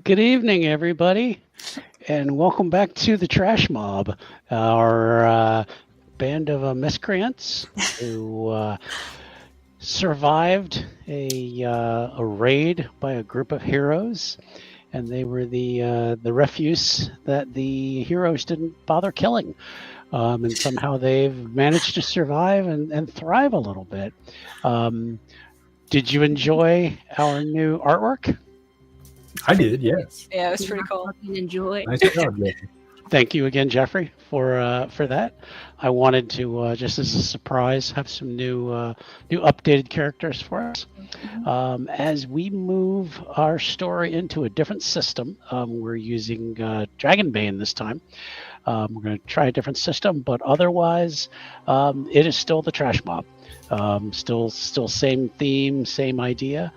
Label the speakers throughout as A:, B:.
A: Good evening, everybody, and welcome back to the Trash Mob, our band of miscreants who survived a raid by a group of heroes, and they were the refuse that the heroes didn't bother killing. And somehow they've managed to survive and thrive a little bit. Um, did you enjoy our new artwork?
B: I did, yes.
C: Yeah, it was pretty cool.
D: Enjoy.
B: Nice job, Jeffrey.
A: Thank you again, Jeffrey, for that. I wanted to just as a surprise have some new updated characters for us. As we move our story into a different system, we're using Dragonbane this time. We're going to try a different system, but otherwise, it is still the Trash Mob. Still same theme, same idea.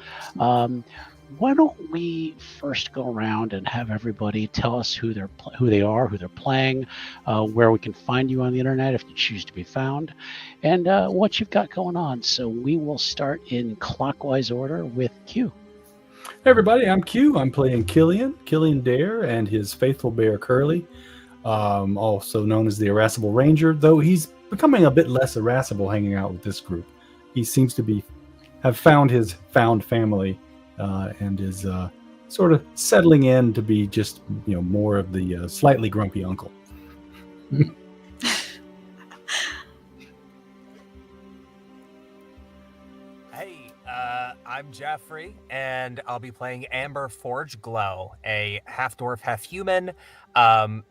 A: Why don't we first go around and have everybody tell us who they are, who they're playing, where we can find you on the internet if you choose to be found, and what you've got going on. So we will start in clockwise order with Q.
B: Hey everybody, I'm Q. I'm playing Killian Dare, and his faithful bear Curly, also known as the Irascible Ranger, though he's becoming a bit less irascible hanging out with this group. He seems to have found his found family and is sort of settling in to be just more of the slightly grumpy uncle.
E: Hey, I'm Jeffrey, and I'll be playing Amber Forge Glow, a half-dwarf, half-human,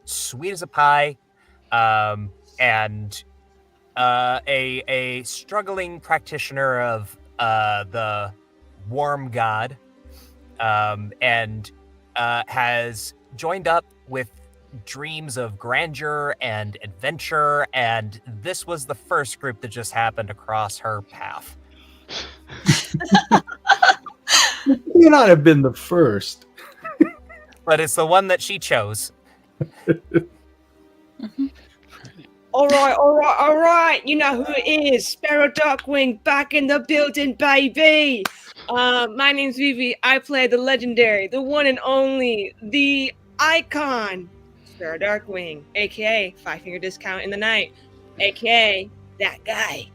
E: sweet as a pie, and a struggling practitioner of the Warm God, and has joined up with dreams of grandeur and adventure, and this was the first group that just happened to cross her path.
B: May not have been the first,
E: But it's the one that she chose.
D: All right. You know who it is. Sparrow Darkwing back in the building, baby. My name's Vivi. I play the legendary, the one and only, the icon, Sparrow Darkwing, aka 5-finger discount in the night, aka that guy.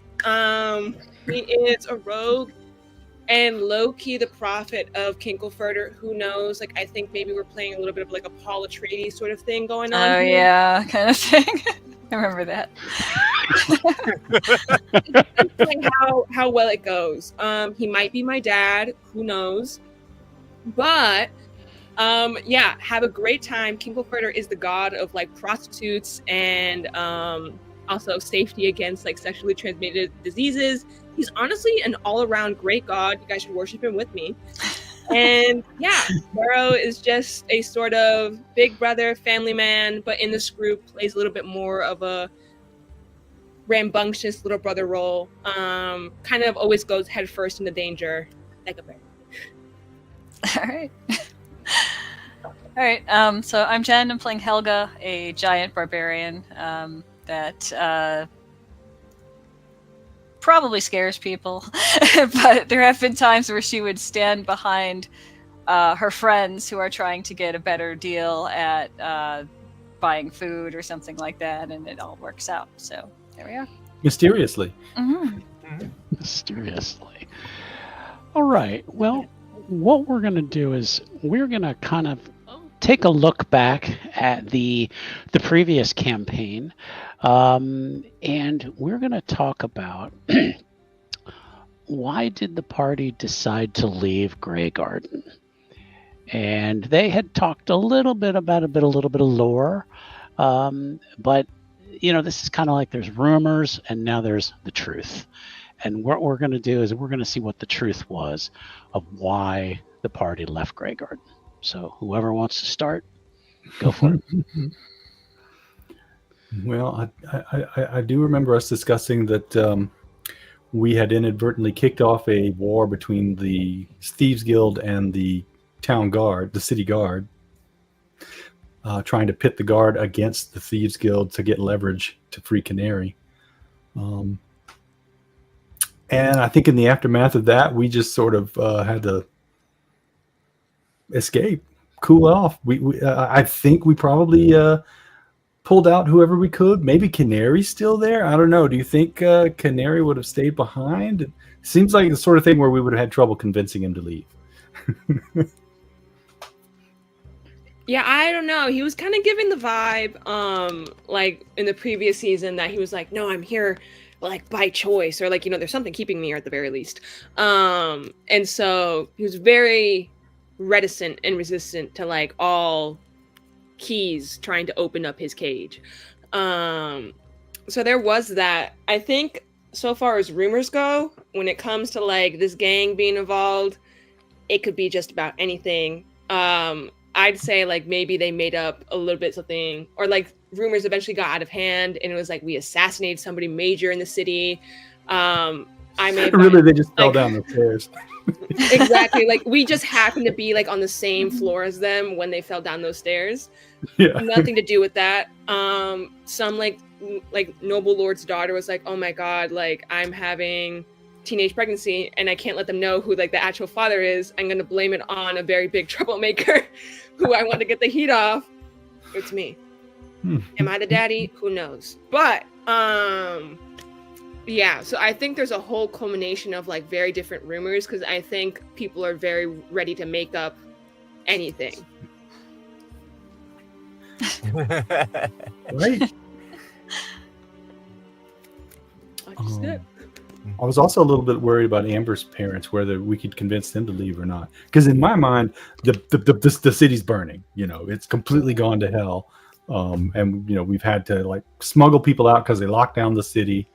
D: He is a rogue and low-key the prophet of Kinkelfurter. Who knows? Like, I think maybe we're playing a little bit of like a Paul Atreides sort of thing going on.
C: Oh,
D: here.
C: yeah, kind of thing. I remember that.
D: Like how well it goes. He might be my dad. Who knows? But yeah, have a great time. Kinkelfurter is the god of like prostitutes and also safety against like sexually transmitted diseases. He's honestly an all-around great god. You guys should worship him with me. And yeah, Sparrow is just a sort of big brother, family man, but in this group plays a little bit more of a rambunctious little brother role. Kind of always goes head first into danger, like a bear.
C: All right. So I'm Jen. I'm playing Helga, a giant barbarian that probably scares people. But there have been times where she would stand behind her friends who are trying to get a better deal at buying food or something like that, and it all works out. So there we are.
B: mysteriously.
C: Mm-hmm.
A: Mysteriously. All right. Well, what we're going to do is we're going to kind of take a look back at the previous campaign, and we're going to talk about why did the party decide to leave Grey Garden. And they had talked a little bit about a little bit of lore, but this is kind of like there's rumors and now there's the truth. And what we're going to do is we're going to see what the truth was of why the party left Grey Garden. So whoever wants to start, go for it.
B: Well, I do remember us discussing that we had inadvertently kicked off a war between the Thieves Guild and the town guard, the city guard, trying to pit the guard against the Thieves Guild to get leverage to free Canary. And I think in the aftermath of that, we just sort of had to escape, cool off. I think we probably pulled out whoever we could. Maybe Canary's still there. I don't know. Do you think Canary would have stayed behind? It seems like the sort of thing where we would have had trouble convincing him to leave.
D: Yeah, I don't know. He was kind of giving the vibe, like in the previous season, that he was like, "No, I'm here, like by choice," or like, there's something keeping me here at the very least. And so he was very reticent and resistant to like all keys trying to open up his cage. So there was that. I think so far as rumors go, when it comes to like this gang being involved, it could be just about anything. I'd say like maybe they made up a little bit something, or like rumors eventually got out of hand and it was like we assassinated somebody major in the city. I may
B: Really, they just fell down the stairs.
D: Exactly. Like we just happened to be like on the same floor as them when they fell down those stairs.
B: Yeah.
D: Nothing to do with that. Some like noble lord's daughter was like, "Oh my god, like I'm having teenage pregnancy and I can't let them know who like the actual father is. I'm gonna blame it on a very big troublemaker who I want to get the heat off. It's me. Am I the daddy? Who knows?" But yeah, so I think there's a whole culmination of like very different rumors because I think people are very ready to make up anything.
B: Right.
D: Just it.
B: I was also a little bit worried about Amber's parents, whether we could convince them to leave or not. Because in my mind, the city's burning. It's completely gone to hell, and we've had to like smuggle people out because they locked down the city.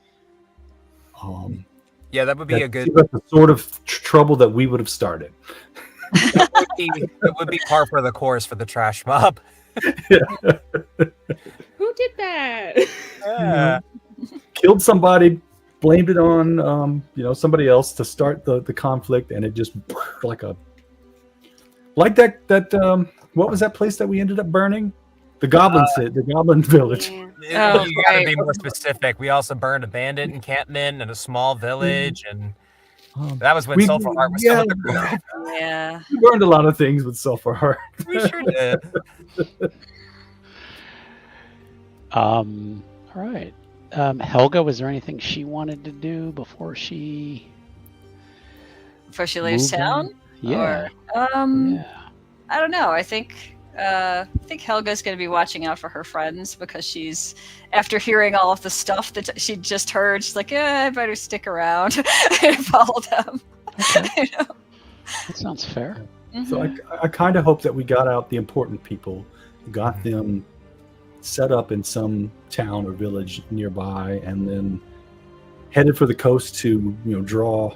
E: Yeah, that would be a good.
B: The sort of trouble that we would have started.
E: It would be par for the course for the trash mob.
D: Who did that?
E: Yeah.
B: Killed somebody, blamed it on somebody else to start the conflict, and it just like that what was that place that we ended up burning? The Goblin Village.
D: Yeah.
E: You gotta be more specific. We also burned a bandit encampment and a small village, and that was when Sulfur Heart was still with the group.
C: Yeah.
B: We burned a lot of things with Sulfur Heart.
E: We sure did.
A: All right. Helga, was there anything she wanted to do before she
C: Before she leaves
A: moved
C: town?
A: on? Yeah.
C: Or, I don't know. I think Helga's going to be watching out for her friends because she's, after hearing all of the stuff that she just heard, she's like, "Yeah, I better stick around and follow them."
A: Okay. That sounds fair.
C: Mm-hmm.
B: So I kind of hope that we got out the important people, got them set up in some town or village nearby, and then headed for the coast to draw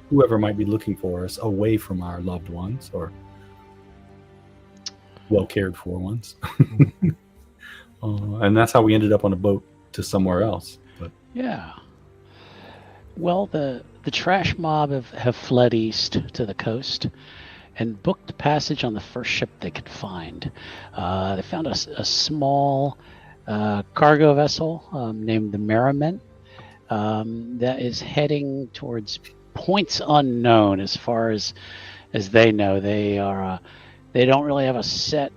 B: whoever might be looking for us away from our loved ones or well cared for ones. And that's how we ended up on a boat to somewhere else. But
A: Yeah. Well, the trash mob have fled east to the coast and booked passage on the first ship they could find. They found a small cargo vessel named the Merriment that is heading towards points unknown as far as they know. They don't really have a set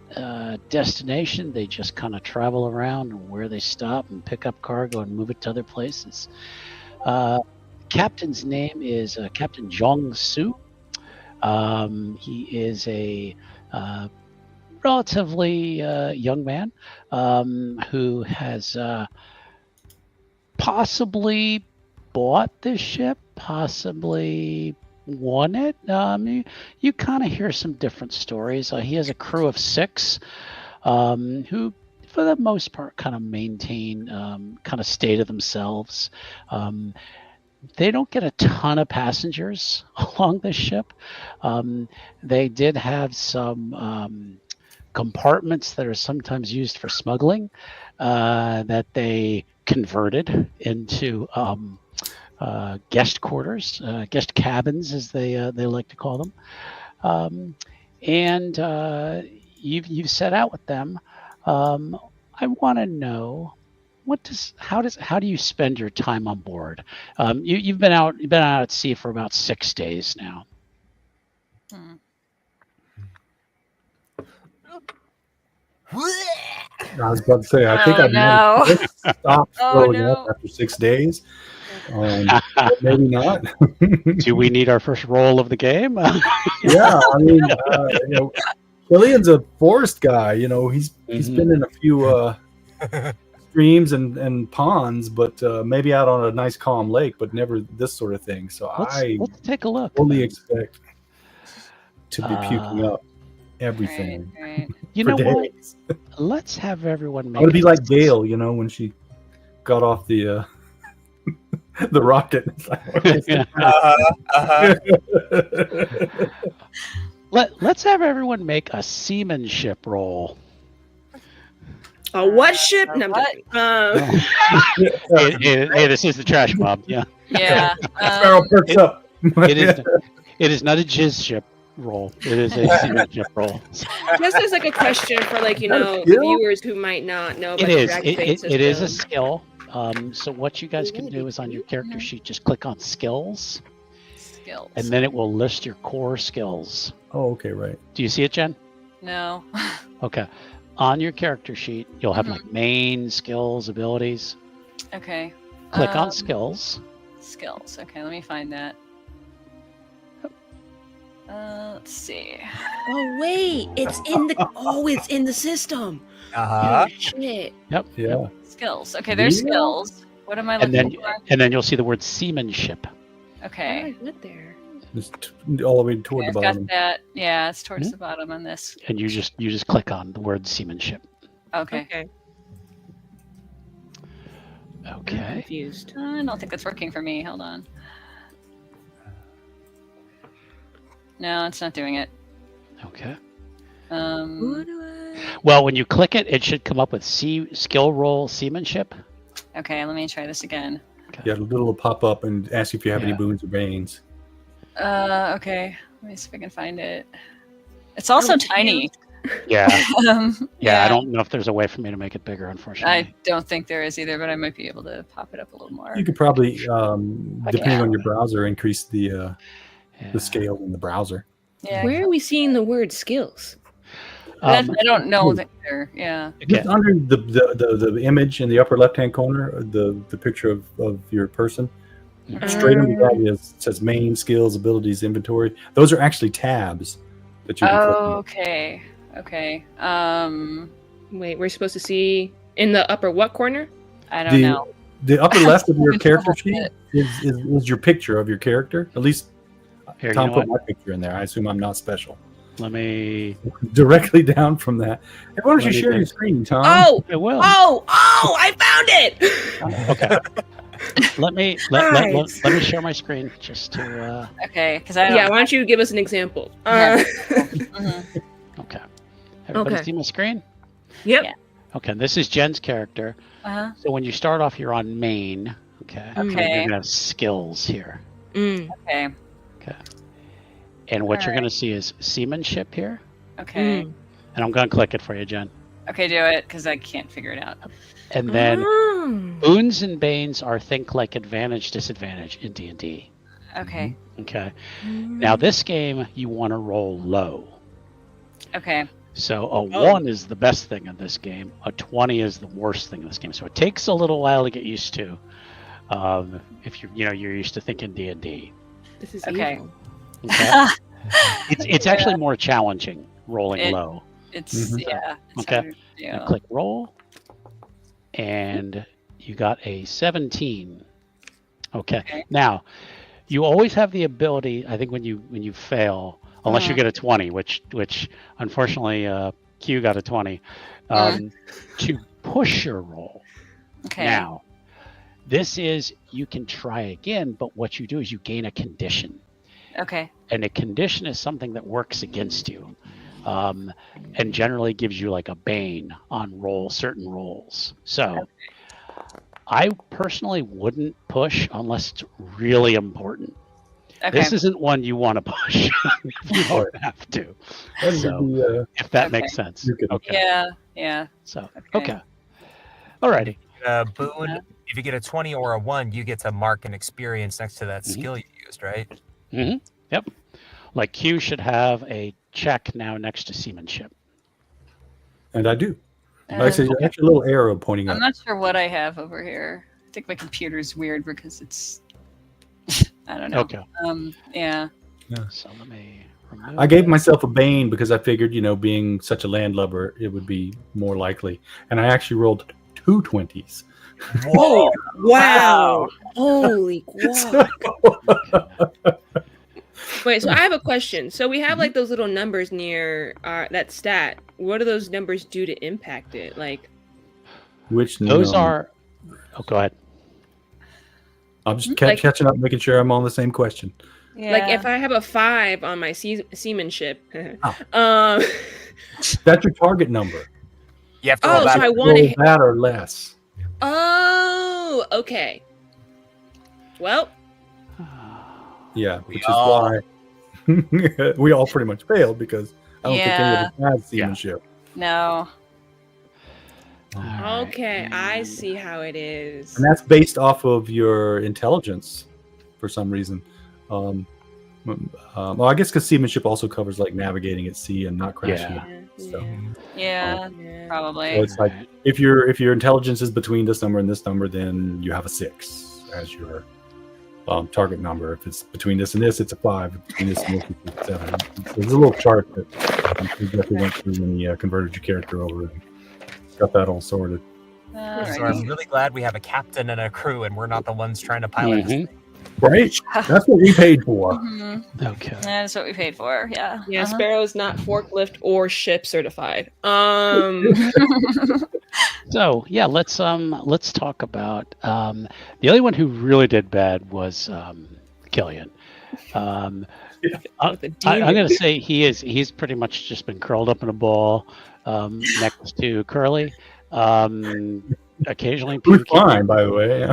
A: destination. They just kind of travel around where they stop and pick up cargo and move it to other places. Captain's name is Captain Jong Su. He is a relatively young man who has possibly bought this ship, possibly won it. You kind of hear some different stories. He has a crew of 6 who, for the most part, kind of maintain, kind of stay to themselves. They don't get a ton of passengers along this ship. They did have some compartments that are sometimes used for smuggling that they converted into guest quarters, guest cabins, as they like to call them. And you've set out with them. I want to know, how do you spend your time on board? You've been out at sea for about 6 days now.
B: I was about to say, I think
C: Oh,
B: I might have
C: no.
B: stopped
C: Oh,
B: throwing
C: no.
B: up after 6 days. But maybe not.
A: Do we need our first roll of the game?
B: Yeah, I mean, Killian's a forest guy. He's
A: Mhm.
B: been in a few streams and ponds, but maybe out on a nice calm lake, but never this sort of thing. So
A: Let's take a look.
B: fully
A: then.
B: expect to be puking up everything
C: Right.
A: You
B: for
A: know what?
B: days.
A: Let's have everyone
B: I'm
A: make.
B: gonna be like Gail, when she got off the the rocket. It's like,
A: Let's have everyone make a seamanship roll.
D: A what ship? No, I'm
C: What?
D: joking.
A: Hey, this is the trash mob. Yeah,
C: Yeah.
B: Sparrow perks up.
A: it is not a jizz ship roll. It is a seamanship roll.
D: Just as like a question for
B: that a
D: the
B: skill?
D: viewers who might not know about
A: It is.
D: the Dragonbane
A: It is a
D: system.
A: skill. So what you guys can do is on your character sheet, just click on skills,
C: Skills.
A: and then it will list your core skills.
B: Oh, okay, right.
A: Do you see it, Jen?
C: No.
A: Okay. On your character sheet, you'll have like main skills, abilities.
C: Okay.
A: Click on skills.
C: Skills. Okay, let me find that. Let's see.
D: Oh wait, it's in the system.
E: Uh-huh.
D: Oh, shit.
B: Yeah.
C: Skills. Okay, there's
B: Yeah.
C: skills. What am I
A: And
C: looking
A: then
C: for?
A: you'll see the word seamanship.
C: Okay.
D: I went there.
B: Just all the way toward
C: Okay,
B: the
C: I've
B: bottom.
C: got that. Yeah, it's towards
A: Mhm.
C: the bottom on this.
A: And you just click on the word seamanship.
C: Okay.
D: Okay. I'm
A: Okay.
D: confused.
C: I don't think that's working for me. Hold on. No, it's not doing it.
A: Okay.
C: Um,
A: Well, when you click it, it should come up with skill roll seamanship.
C: okay, let me try this again.
B: Yeah, a little will pop up and ask you if you have any
A: Yeah.
B: boons or banes.
C: Okay. Let me see if I can find it. It's also tiny.
A: Yeah. Yeah. I
C: Yeah.
A: don't know if there's a way for me to make it bigger, unfortunately.
C: I don't think there is either, but I might be able to pop it up a little more.
B: You could probably,
A: can-
B: depending on your browser, increase
A: Yeah.
B: the scale in the browser.
C: Yeah.
D: Where are we seeing the word skills?
C: I
A: Um,
C: don't know that either. Yeah.
B: Just
A: okay.
B: under the image in the upper left-hand corner, the picture of your person, straight under that is it says main skills, abilities, inventory. Those are actually tabs that you can click on.
C: Okay. Okay.
D: Wait, we're supposed to see in the upper what corner?
C: I don't know.
B: The upper left of your
C: Having
B: character
C: trouble
B: sheet
C: with
B: is your picture of your character. At least
A: Here, you
B: Tom
A: know
B: put
A: what?
B: my picture in there. I assume I'm not special.
A: Let me.
B: Directly down from that. Hey, why don't
A: Let
B: you
A: me
B: share your
A: think.
B: screen, Tom?
D: Oh,
A: I will.
D: I found it.
A: Okay. let me share my screen just to.
C: Okay, because I don't.
D: Yeah, why don't you give us an example?
C: Mhm.
A: Okay. Everybody
D: Okay.
A: see my screen?
D: Yep.
C: Yeah.
A: Okay. This is Jen's character.
C: Uh-huh.
A: So when you start off, you're on main. Okay.
D: Mm.
A: And
C: Okay.
A: you're gonna have skills here.
D: Mm.
C: Okay.
A: And what you're
C: Alright.
A: going to see is seamanship here.
C: Okay.
D: Mm.
A: And I'm going to click it for you, Jen.
C: Okay, do it because I can't figure it out.
A: And then
D: Oh.
A: boons and banes are think like advantage, disadvantage in D&D.
C: Okay.
A: Okay. Now this game, you want to roll low.
C: Okay.
A: So a 1 is the best thing in this game. A 20 is the worst thing in this game. So it takes a little while to get used to. If you're used to thinking D&D.
D: This is
C: Okay.
D: evil.
A: Okay. It's actually more challenging rolling
C: It-
A: low.
C: It's
B: Mhm.
C: yeah. It's
A: Okay.
C: harder to do.
A: And click roll, and you got a 17. Okay.
C: Okay.
A: Now, you always have the ability. I think when you fail, unless you
C: Uh-huh.
A: get a 20, which unfortunately Q got a 20, to push your roll.
C: Okay.
A: Now, this is you can try again, but what you do is you gain a condition.
C: Okay.
A: And a condition is something that works against you, and generally gives you like a bane on certain rolls. So I personally wouldn't push unless it's really important.
C: Okay.
A: This isn't one you want to push if you don't have to.
B: That
A: So,
B: would be,
A: if that
C: Okay.
A: makes sense.
B: You could-
A: Okay.
C: Yeah. Yeah.
A: So
C: Okay.
A: okay. Alrighty.
E: Boon, if you get a 20 or a 1, you get to mark an experience next to that
A: Mhm.
E: skill you used, right?
A: Mm-hmm. Yep. Like Q should have a check now next to seamanship.
B: And I do.
C: And
B: Actually, a little arrow pointing
C: I'm
B: up.
C: not sure what I have over here. I think my computer's weird because it's. I don't know.
A: Okay.
C: Yeah.
A: So let me remove
B: I gave
A: that.
B: myself a Bane because I figured, being such a landlubber, it would be more likely. And I actually rolled 2 20s.
D: Whoa! Wow! Holy wow! Wait, so I have a question. So we have like those little numbers near that stat. What do those numbers do to impact it? Like,
B: Which
A: Those
B: number?
A: are. Oh, go ahead.
B: I'm just
D: like-
B: catching up, making sure I'm on the same question.
C: Yeah.
D: like if I have a 5 on my seamanship,
B: That's your target number.
E: You have to
D: Oh,
E: roll
D: so
E: back.
D: I want
B: Roll
D: to.
B: that or less.
D: Oh, okay. Well,
B: Yeah,
E: We
B: which is
E: all-
B: why we all pretty much failed because I don't think any
C: Yeah.
B: of us had seamanship.
C: No.
A: All right.
D: okay, I
A: And-
D: see how it is.
B: And that's based off of your intelligence for some reason. Well, I guess because seamanship also covers like navigating at sea and not crashing.
A: Yeah.
B: So-
C: Yeah.
D: Yeah.
C: Probably.
B: So it's like if your intelligence is between this number and this number, then you have a 6 as your target number. If it's between this and this, it's a 5. Between this and this, it's a 7. There's a little chart that I'm sure Jeffrey went through when he converted your character over and got that all sorted.
E: So
C: Alrighty.
E: I'm really glad we have a captain and a crew, and we're not the ones trying to pilot. this
A: Mhm.
E: thing.
B: Right? That's what we paid for.
C: Mhm.
A: Okay.
C: That's what we paid for. Yeah.
D: Yeah,
C: Uh-huh.
D: Sparrow's not forklift or ship certified.
A: So yeah, let's talk about the only one who really did bad was Killian. I'm
D: with a demon.
A: going to say he's pretty much just been curled up in a ball next to Curly. Occasionally
B: Who's
A: puking.
B: fine, by the way.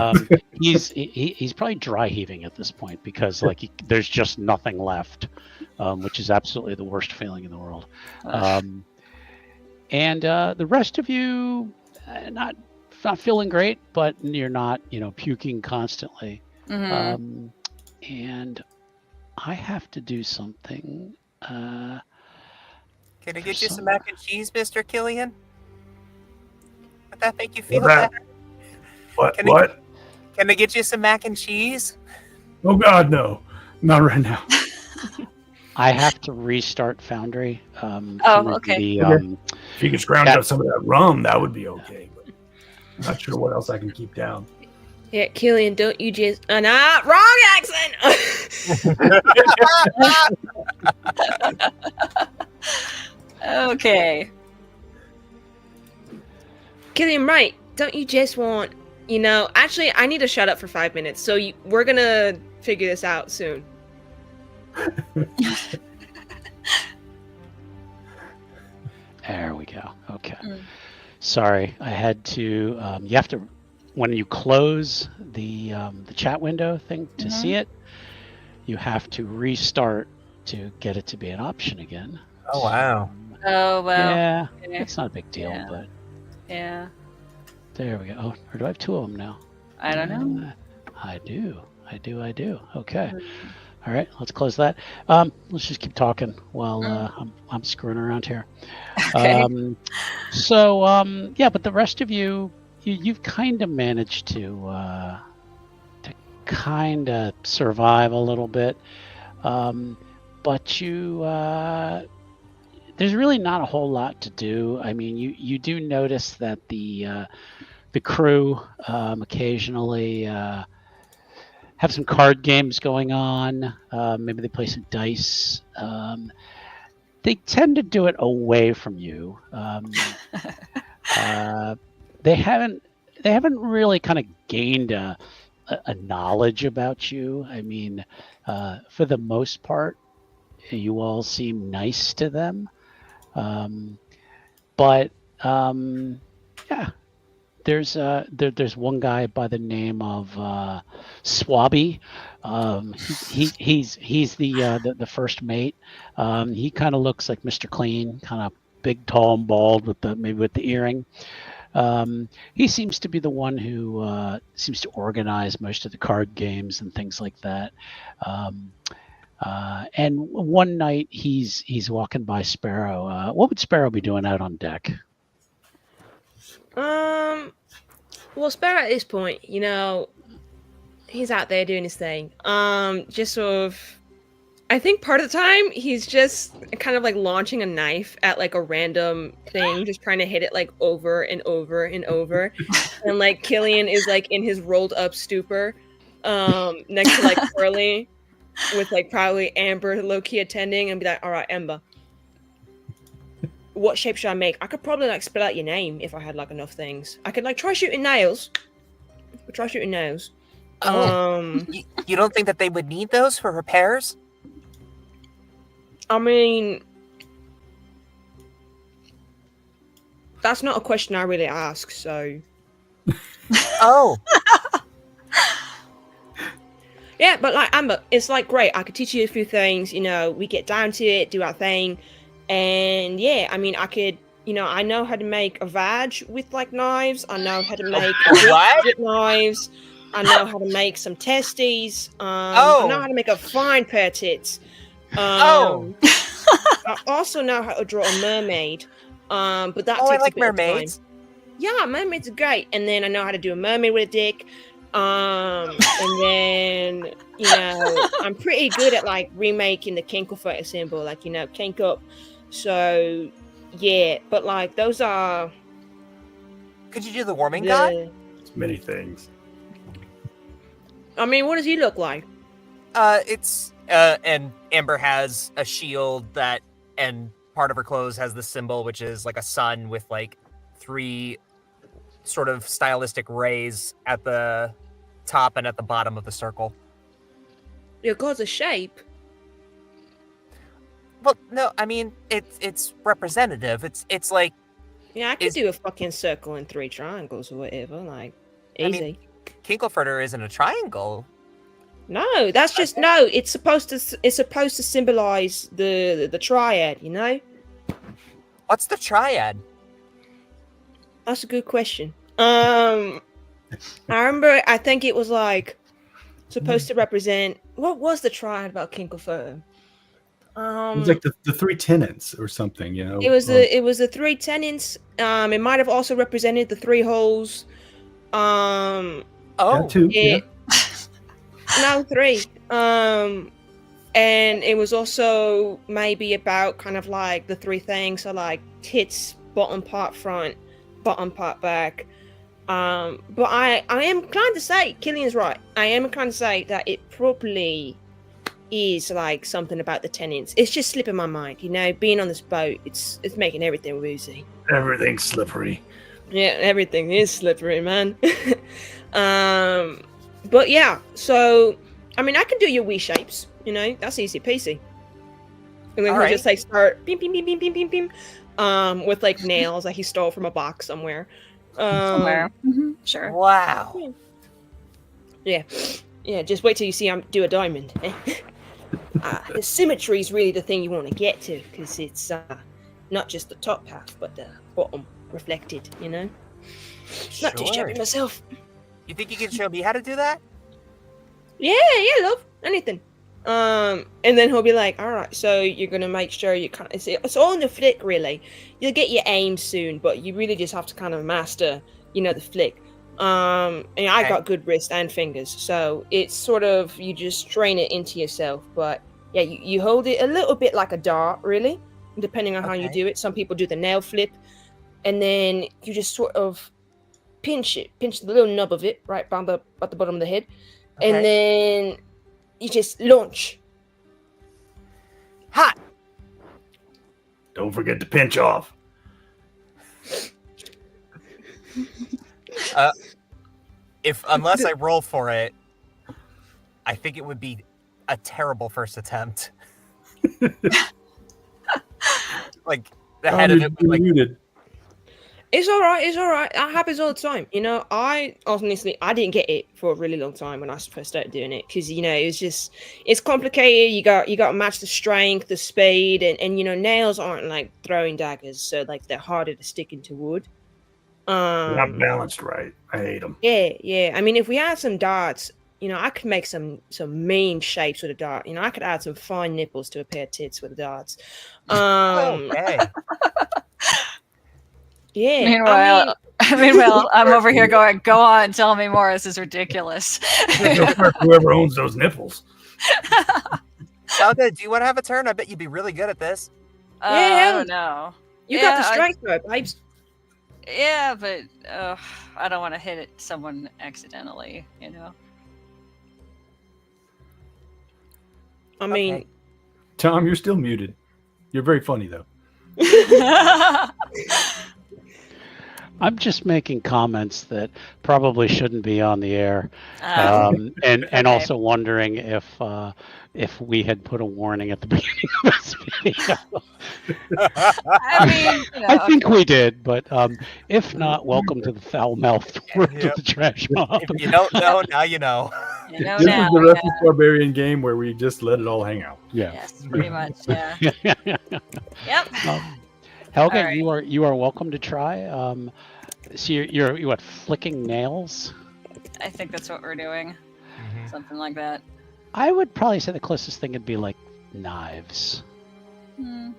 A: He's probably dry heaving at this point because there's just nothing left, which is absolutely the worst feeling in the world. And the rest of you, not feeling great, but you're not puking constantly.
C: Mhm.
A: And I have to do something.
E: Can I get you
A: Some-
E: some mac and cheese, Mr. Killian? Would that make you feel
B: that?
E: better?
B: What?
E: Can I- Can I get you some mac and cheese?
B: Oh God, no, not right now.
A: I have to restart Foundry.
C: okay.
B: If you could scrounge
A: Yeah.
B: up some of that rum, that would be okay. But I'm not sure what else I can keep down.
D: Yeah, Killian, don't you just wrong accent.
C: Okay.
D: Killian, right? Don't you just want? Actually, I need to shut up for 5 minutes. So we're gonna figure this out soon.
A: There we go. Okay.
C: Mm.
A: Sorry, I had to. You have to when you close the chat window thing to see it. You have to restart to get it to be an option again.
E: Oh, wow.
C: Oh well.
A: Yeah,
C: Okay.
A: it's not a big deal,
C: Yeah.
A: but
C: Yeah.
A: there we go. Oh, or do I have 2 of them now?
C: I don't know.
A: I do. Okay.
C: Mm.
A: All right, let's close that. Let's just keep talking while I'm screwing around here.
C: Okay.
A: Yeah, but the rest of you've kind of managed to kind of survive a little bit, but there's really not a whole lot to do. I mean, you do notice that the crew occasionally have some card games going on. Maybe they play some dice. They tend to do it away from you. They haven't really kind of gained a knowledge about you. I mean, for the most part, you all seem nice to them. But yeah, there's one guy by the name of Swabby. He's the first mate. He kind of looks like Mr. Clean, kind of big, tall, and bald with the earring. He seems to be the one who seems to organize most of the card games and things like that. And one night he's walking by Sparrow. What would Sparrow be doing out on deck?
D: Well, Sparrow at this point, you know, he's out there doing his thing. Just sort of. I think part of the time he's just kind of like launching a knife at like a random thing, just trying to hit it like over and over and over. And like Killian is like in his rolled up stupor, next to like Curly, with like probably Amber low key attending, and be like, "All right, Amber, what shape should I make? I could probably like spell out your name if I had like enough things. I could like try shooting nails. Try shooting nails.
E: You don't think that they would need those for repairs?
D: I mean, that's not a question I really ask, so.
E: Oh.
D: Yeah, but like Amber, it's like great. I could teach you a few things. You know, we get down to it, do our thing, and yeah, I mean, I could. You know, I know how to make a vag with like knives. I know how to make
E: What?
D: with knives. I know how to make some testes. I know how to make a fine pair of tits. I also know how to draw a mermaid. But that takes
E: I like
D: a bit
E: mermaids.
D: of time. Yeah, mermaids are great. And then I know how to do a mermaid with a dick. And then, you know, I'm pretty good at like remaking the Kinklefoot symbol, like, you know, kink up. So yeah, but like those are.
E: Could you do the warming god?
B: It's many things.
D: I mean, what does he look like?
E: And Amber has a shield that, and part of her clothes has the symbol, which is like a sun with like 3 sort of stylistic rays at the top and at the bottom of the circle.
D: Your god's a shape.
E: Well, no, I mean it's representative. It's like,
D: Yeah, I could do a fucking circle and 3 triangles or whatever. Like, easy.
E: I mean, Kinkleferter isn't a triangle.
D: No, that's just no. It's supposed to symbolize the triad. You know.
E: What's the triad?
D: That's a good question. I remember. I think it was like supposed to represent. What was the triad about Kinklefoot?
B: It was like the 3 tenants or something, you know.
D: It was the 3 tenants. It might have also represented the 3 holes.
B: Yeah, 2.
D: Yeah. No, 3. And it was also maybe about kind of like the 3 things. So like tits, bottom part front, bottom part back. But I am inclined to say Killian's right. I am inclined to say that it probably is like something about the tenants. It's just slipping my mind, you know. Being on this boat, it's making everything woozy.
B: Everything's slippery.
D: Yeah, everything is slippery, man. But yeah, so I mean, I can do your Wii shapes, you know, that's easy peasy. And then he'll just like start beam, beam, beam, beam, beam, beam, beam, with like nails that he stole from a box somewhere.
C: Sure.
E: Wow.
D: Yeah, just wait till you see him do a diamond. The symmetry is really the thing you want to get to, because it's not just the top half, but the bottom reflected, you know? Not too shabby myself.
E: You think you can show me how to do that?
D: Yeah, love. Anything. And then he'll be like, all right, so you're going to make sure you kind of... It's all in the flick, really. You'll get your aim soon, but you really just have to kind of master, you know, the flick. And I got good wrists and fingers, so it's sort of, you just train it into yourself. But yeah, you hold it a little bit like a dart, really, depending on how you do it. Some people do the nail flip, and then you just sort of pinch the little nub of it right at the bottom of the head, and then you just launch.
E: Hot.
B: Don't forget to pinch off.
E: Unless I roll for it, I think it would be a terrible first attempt. Like the head of it was like
B: muted.
D: It's all right. That happens all the time. You know, I didn't get it for a really long time when I first started doing it, because, you know, it's complicated. You got to match the strength, the speed, and you know, nails aren't like throwing daggers, so like they're harder to stick into wood.
B: Not balanced right. I hate them.
D: Yeah. I mean, if we had some darts, you know, I could make some mean shapes with a dart. You know, I could add some fine nipples to a pair of tits with the darts.
E: okay.
D: Yeah.
C: Meanwhile, I'm over here going, "Go on, tell me more. This is ridiculous."
B: Whoever owns those nipples.
E: Salga, do you want to have a turn? I bet you'd be really good at this.
C: I don't know.
D: You got the
C: Yeah,
D: strike throw, babes.
C: Yeah, but I don't want to hit someone accidentally, you know.
D: I mean,
E: Okay.
B: Tom, you're still muted. You're very funny though.
A: I'm just making comments that probably shouldn't be on the air, and
C: Okay.
A: also wondering if we had put a warning at the beginning of this video.
C: I mean, you know,
A: I think we did, but if not, welcome to the foul-mouthed world
E: Yep.
A: of the trash mob.
E: If you don't know, now you know.
C: you know
B: This
C: now.
B: is the Restless Barbarian game where we just let it all hang out.
A: Yeah.
C: Yes, pretty much. Yeah. Yep.
A: Helga,
C: All right.
A: you are welcome to try. So you're what, flicking nails?
C: I think that's what we're doing. Something like that.
A: I would probably say the closest thing would be like knives.
C: Hmm.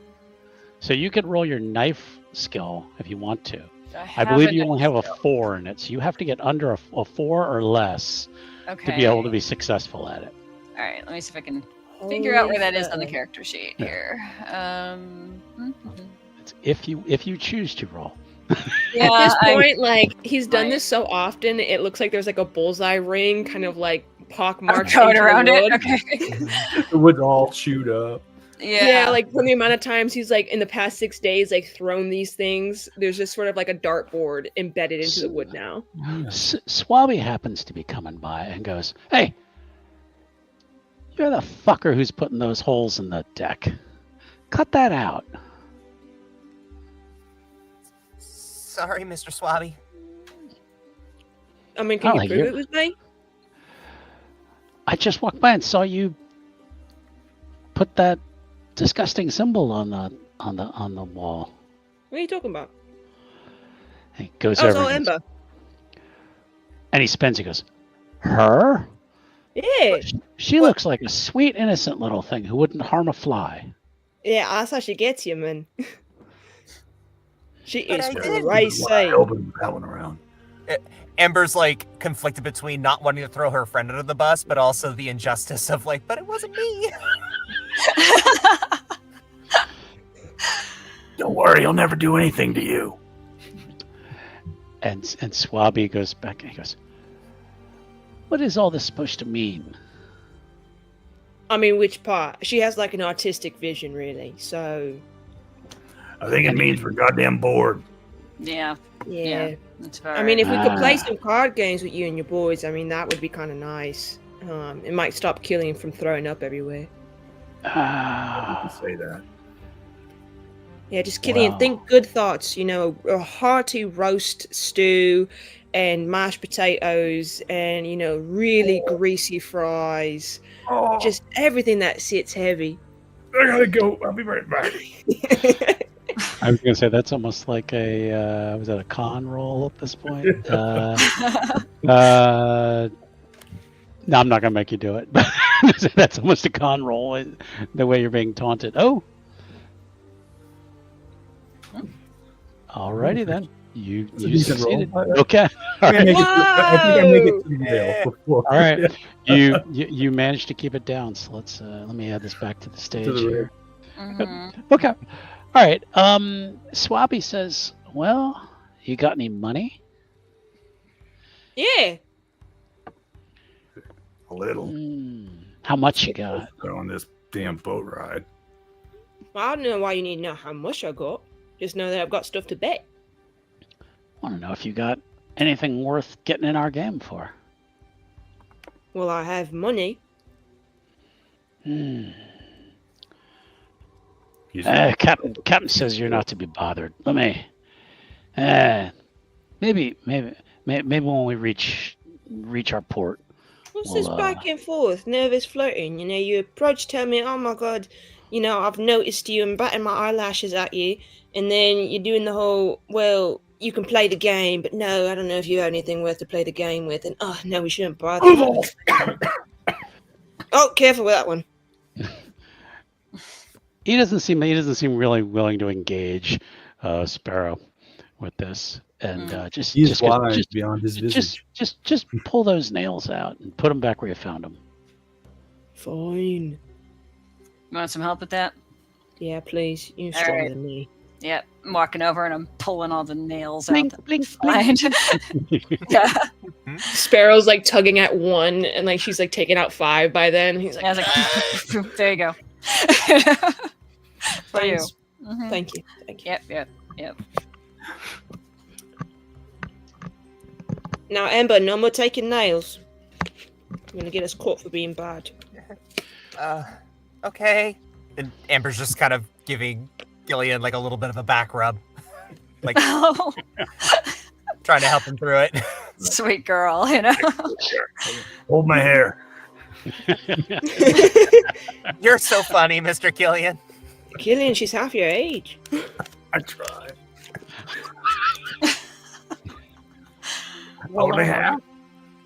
A: So you could roll your knife skill if you want to. I
C: have
A: believe
C: a
A: you only have a
C: knife
A: 4 in it, so you have to get under a 4 or less
C: Okay.
A: to be able to be successful at it.
C: All right. Let me see if I can figure out where that is on the
D: Holy
C: character sheet
A: Yeah.
C: here.
A: It's if you choose to roll.
C: Yeah,
D: at this
C: I'm-
D: point, like he's done
C: Right.
D: this so often, it looks like there's like a bullseye ring, kind of like pockmarked
C: going
D: into
C: around
D: the
C: it.
D: wood.
C: Okay.
B: The wood's all chewed up.
D: Yeah. like from the amount of times he's like in the past 6 days, like thrown these things. There's just sort of like a dartboard embedded into the wood now.
A: Swabby happens to be coming by and goes, "Hey, you're the fucker who's putting those holes in the deck. Cut that out."
E: Sorry, Mr. Swabby.
D: I mean, can
A: Oh,
D: you
A: like
D: prove
A: you're-
D: it was me?
A: I just walked by and saw you put that disgusting symbol on the wall.
D: What are you talking about?
A: He goes
D: Oh, it's
A: over
D: all
A: and, goes-
D: Ember.
A: and he spins. He goes, "Her?
D: Yeah,
A: She looks like a sweet, innocent little thing who wouldn't harm a fly."
D: yeah, that's how she gets you, man. She
E: But
D: is
E: I did.
D: crazy.
B: Open that one around.
E: Ember's like conflicted between not wanting to throw her friend under the bus, but also the injustice of like, but it wasn't me.
B: Don't worry, he'll never do anything to you.
A: And Swabby goes back and he goes, "What is all this supposed to mean?"
D: I mean, which part? She has like an artistic vision, really. So,
B: I think it means we're goddamn bored.
C: Yeah.
D: yeah.
C: That's about
D: I mean, if we could play
A: Ah.
D: some card games with you and your boys, I mean, that would be kind of nice. It might stop Killian from throwing up everywhere.
A: Ah,
B: Say that.
D: Yeah, just Killian,
A: Wow.
D: think good thoughts. You know, a hearty roast stew and mashed potatoes and, you know, really greasy fries.
B: Oh,
D: Just everything that sits heavy.
B: I gotta go. I'll be right back.
A: I was gonna say that's almost like a was that a con roll at this point? No, I'm not gonna make you do it. That's almost a con roll. The way you're being taunted. Oh, alrighty then. You
B: It's a decent
A: succeeded.
B: roll.
A: Okay.
B: I think I make it
D: Whoa!
B: to the rail before.
A: All right. You managed to keep it down. So let me add this back to the stage
B: the
A: here.
C: Mhm.
A: Okay. All right. Swabby says, "Well, you got any money?"
D: Yeah.
B: A little.
A: How much you got?
B: On this damn boat ride.
D: Well, I don't know why you need to know how much I got. Just know that I've got stuff to bet.
A: Want to know if you got anything worth getting in our game for?
D: Well, I have money.
A: Captain says you're not to be bothered. Let me. Maybe when we reach our port.
D: What's
A: Well,
D: this back and forth, nervous flirting? You know, you approach, tell me, oh my god, you know, I've noticed you and batting my eyelashes at you, and then you're doing the whole, well, you can play the game, but no, I don't know if you have anything worth to play the game with, and oh no, we shouldn't bother. Oh, careful with that one.
A: He doesn't seem really willing to engage, Sparrow, with this, and just
B: He is
A: just
B: wise beyond his visage.
A: just pull those nails out and put them back where you found them.
D: Fine.
C: You want some help with that?
D: Yeah, please. You're
C: All
D: stronger
C: right.
D: than me.
C: Yep. I'm walking over and I'm pulling all the nails
D: Blink,
C: out.
D: blink,
C: Fine. Yeah.
D: Sparrow's like tugging at one, and like she's like taking out 5 by then. He's like,
C: I was like, there you go. For you.
D: thanks.
C: Mhm.
D: Thank you. Thank you.
C: Yep.
D: Now, Ember, no more taking nails. You're gonna get us caught for being bad.
E: Okay. And Amber's just kind of giving Gillian like a little bit of a back rub, like
C: Oh,
E: trying to help him through it.
C: sweet girl, you know.
B: Hold my hair.
E: You're so funny, Mr. Gillian.
D: Killian, she's half your age.
B: I try. Only half.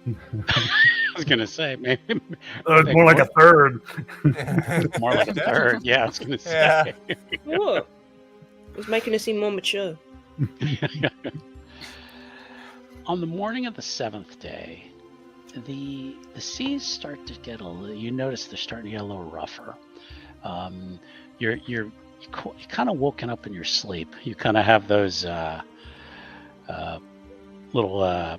A: I was gonna say maybe
B: It's more like a third.
A: more like a third. Yeah, I was gonna say.
E: Yeah.
D: What? It's making us seem more mature.
A: On the morning of the 7th day, the seas start to get a little. You notice they're starting to get a little rougher. You're kind of woken up in your sleep. You kind of have those little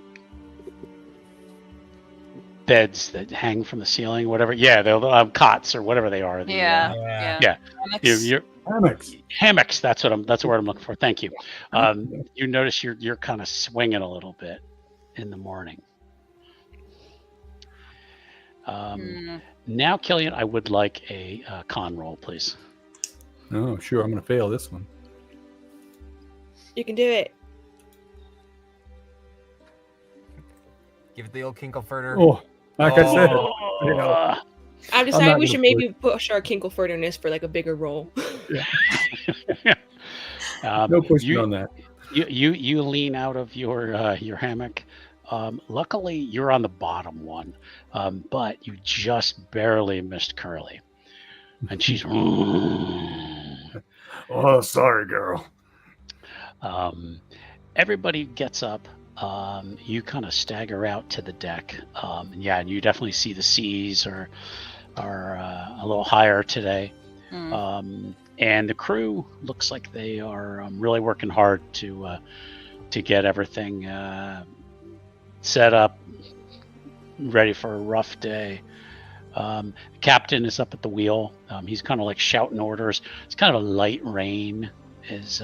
A: beds that hang from the ceiling, whatever. Yeah, they're cots or whatever they are.
C: Yeah.
A: Yeah.
C: Hammocks.
A: You're hammocks. That's the word I'm looking for. Thank you. You notice you're kind of swinging a little bit in the morning. Now, Killian, I would like a con roll, please.
B: Oh, sure. I'm going to fail this one.
D: You can do it.
E: Give it the old Kinkelfurter.
B: Oh, like I said.
A: Oh,
D: I'm
B: I'm
D: deciding
B: not
D: we
B: gonna
D: should maybe push our Kinkelfurterness for like a bigger role.
B: No question on that.
A: You lean out of your hammock. Luckily, you're on the bottom one, but you just barely missed Curly, and she's.
B: Oh, sorry, girl.
A: Everybody gets up. You kind of stagger out to the deck. And you definitely see the seas are a little higher today. And the crew looks like they are really working hard to get everything set up, ready for a rough day. The captain is up at the wheel. He's kind of like shouting orders. It's kind of a light rain is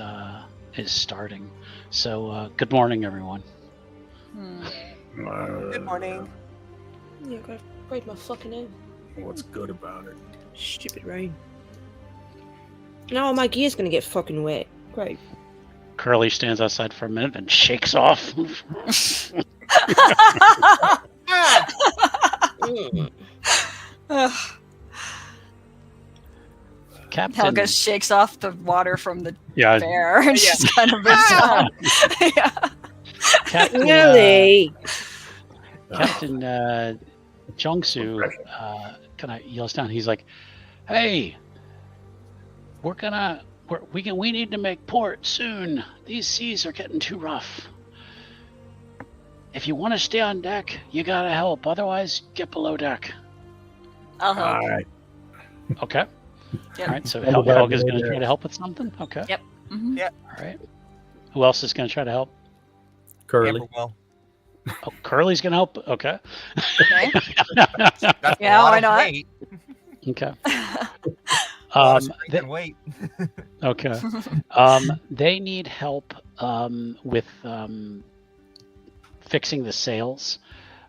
A: starting. So good morning, everyone.
E: Good morning.
D: Yeah, I gotta break my fucking name.
B: What's good about it?
D: Stupid rain. No, my gear's gonna get fucking wet. Great.
A: Curly stands outside for a minute and shakes off. Captain.
C: Helga shakes off the water from the
A: Yeah.
C: bear and she's kind of moves on. Yeah.
A: Captain,
D: Really?
A: Captain Jungsu kind of yells down. He's like, "Hey, we need to make port soon. These seas are getting too rough. If you want to stay on deck, you gotta help. Otherwise, get below deck."
C: I'll help.
B: All right.
A: Okay.
C: Yep.
A: All right. So
B: I'll go
A: Helga's
B: back
A: going to
B: there.
A: try to help with something. Okay.
C: Yep. Mhm.
A: All right. Who else is going to try to help?
B: Curly.
E: Amber will.
A: Oh, Curly's going to help. Okay.
C: Okay.
E: That's a
C: Yeah,
E: lot
C: why
E: of
C: not?
E: weight.
A: Okay.
E: A lot of strength and weight.
A: Okay. They need help with fixing the sails.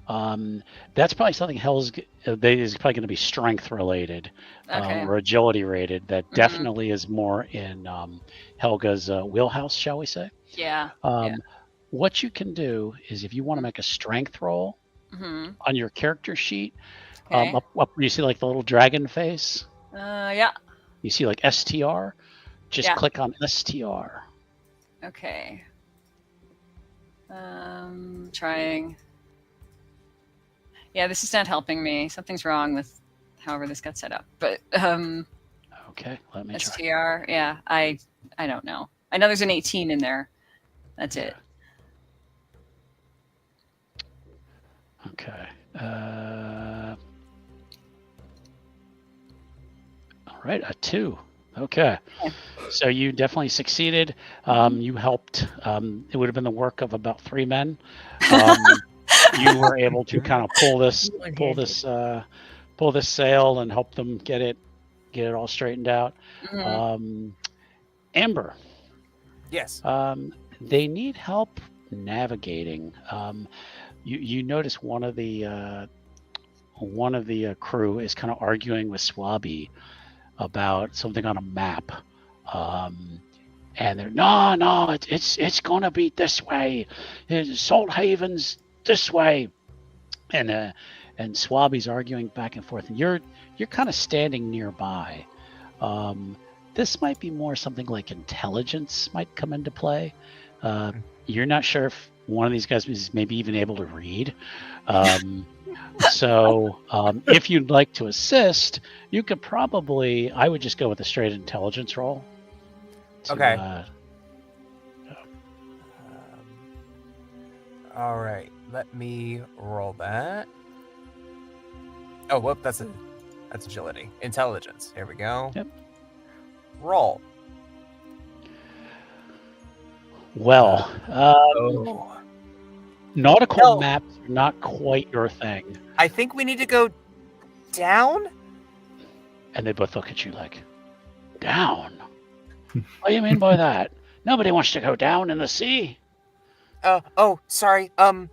A: That's probably something is probably going to be strength related
C: Okay.
A: or agility rated. That definitely is more in Helga's wheelhouse, shall we say?
C: Yeah.
A: What you can do is if you want to make a strength roll on your character sheet,
C: Okay.
A: up where you see like the little dragon face,
C: Yeah.
A: you see like STR, just
C: Yeah.
A: click on STR.
C: Okay. Trying. Yeah, this is not helping me. Something's wrong with however this got set up. But
A: Okay, let me try.
C: STR, yeah, I don't know. I know there's an 18 in there. That's it.
A: Okay. All right, a 2. Okay. So you definitely succeeded. You helped. It would have been the work of about 3 men. You were able to kind of pull this sail and help them get it all straightened out. Amber.
E: Yes.
A: They need help navigating. You notice one of the crew is kind of arguing with Swabby about something on a map, and they're no, it's gonna be this way. Salthaven's this way, and Swabby's arguing back and forth, and you're kind of standing nearby. This might be more something like intelligence might come into play. You're not sure if one of these guys is maybe even able to read. So if you'd like to assist, you could probably, I would just go with a straight intelligence roll.
E: Okay. All right. Let me roll that. Oh, whoop, that's agility. Intelligence. Here we go.
A: Yep.
E: Roll.
A: Well, nautical
E: No.
A: maps are not quite your thing.
E: I think we need to go down.
A: And they both look at you like, down? What do you mean by that? Nobody wants to go down in the sea.
E: Oh, sorry. I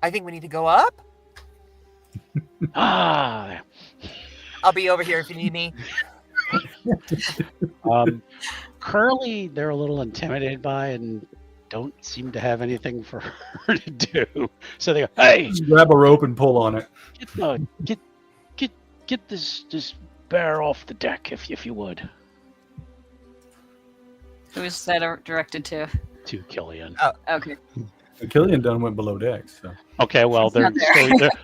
E: think we need to go up.
A: Ah.
E: I'll be over here if you need me.
A: Curly, they're a little intimidated by and don't seem to have anything for her to do. So they go, hey,
B: Just grab a rope and pull on it.
A: get this bear off the deck if you would.
C: Who is that directed to?
A: To Killian.
C: Okay.
B: Killian done went below deck. So
A: Okay, well
C: It's not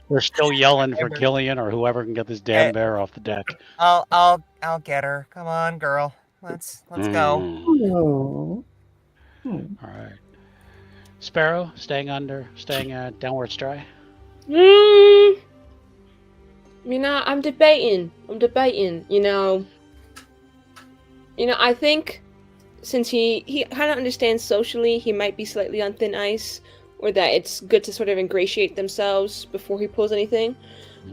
A: they're still yelling for Killian or whoever can get this damn bear off the deck.
E: I'll get her. Come on, girl. Let's go.
A: All right. Sparrow, staying downwards dry.
D: You know, I'm debating. I think since he kind of understands socially, he might be slightly on thin ice, or that it's good to sort of ingratiate themselves before he pulls anything,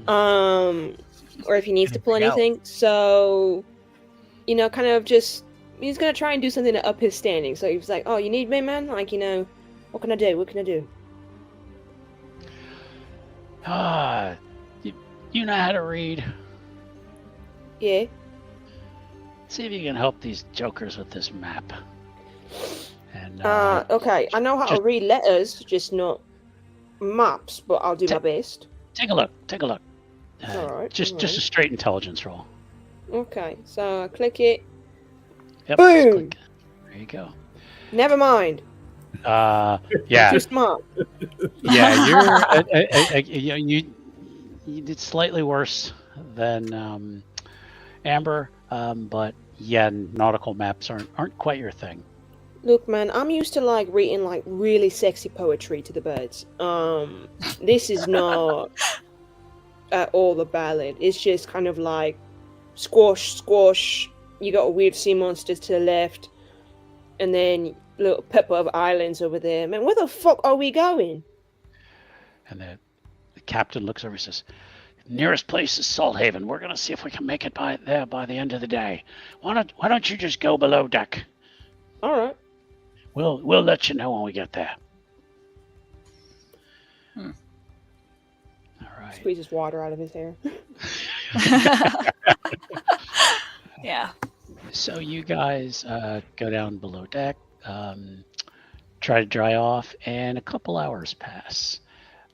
D: or if he needs to pull anything. So, kind of just he's gonna try and do something to up his standing. So he was like, "Oh, you need me, man? Like, what can I do? What can I do?"
A: You know how to read.
D: Yeah.
A: See if you can help these jokers with this map. And
D: okay. I know how to read letters, just not maps, but I'll do my best.
A: Take a look.
D: Alright.
A: Just a straight intelligence roll.
D: Okay, so I click it.
A: Yep.
D: Boom!
A: Click. There you go.
D: Never mind.
A: Yeah.
D: Too smart.
A: Yeah, you did slightly worse than Amber, but yeah, nautical maps aren't quite your thing.
D: Look, man, I'm used to reading really sexy poetry to the birds. This is not at all the ballad. It's just kind of like squash, squash. You got a weird sea monsters to the left, and then little pepper of islands over there. Man, where the fuck are we going?
A: And the captain looks over and says, "Nearest place is Salthaven. We're gonna see if we can make it by the end of the day. Why don't you just go below deck?
D: All right.
A: We'll let you know when we get there." All right.
D: Squeezes water out of his hair.
C: Yeah.
A: So you guys go down below deck, try to dry off, and a couple hours pass.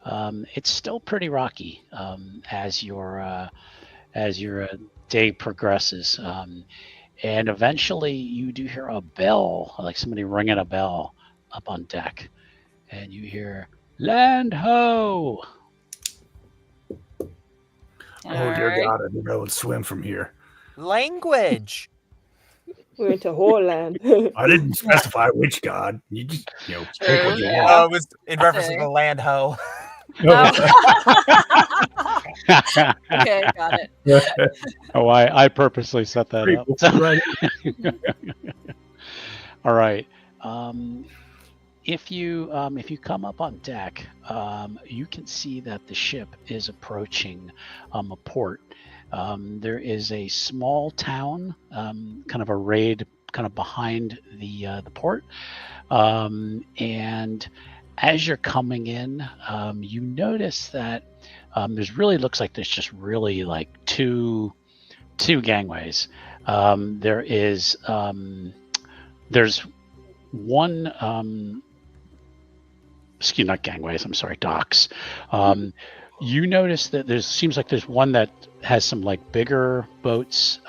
A: It's still pretty rocky as your day progresses, and eventually you do hear a bell, like somebody ringing a bell up on deck, and you hear "Land ho!"
B: Oh dear God, I didn't know I would swim from here.
E: Language.
D: We went to Horland.
B: I didn't specify which god. You just, pick what you
C: Yeah.
B: want.
E: it was in reference to the land ho.
C: Oh. Okay, got it.
A: Oh, I purposely set that up.
B: Right.
A: All right. If you come up on deck, you can see that the ship is approaching a port. There is a small town, kind of arrayed kind of behind the port, and as you're coming in, you notice that looks like there's just really like two gangways. There's one. Excuse, not gangways. I'm sorry, docks. You notice that seems like there's one that has some like bigger boats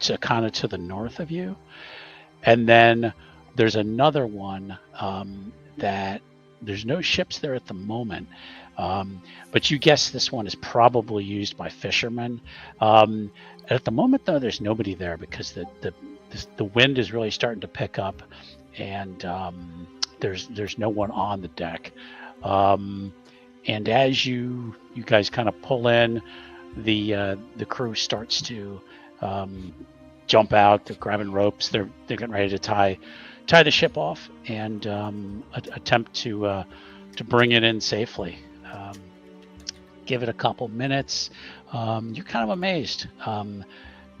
A: to kind of to the north of you, and then there's another one that there's no ships there at the moment, but you guess this one is probably used by fishermen. At the moment, though, there's nobody there because the wind is really starting to pick up, and there's no one on the deck. And as you guys kind of pull in, the crew starts to jump out. They're grabbing ropes. They're getting ready to tie the ship off and attempt to bring it in safely. Give it a couple minutes. You're kind of amazed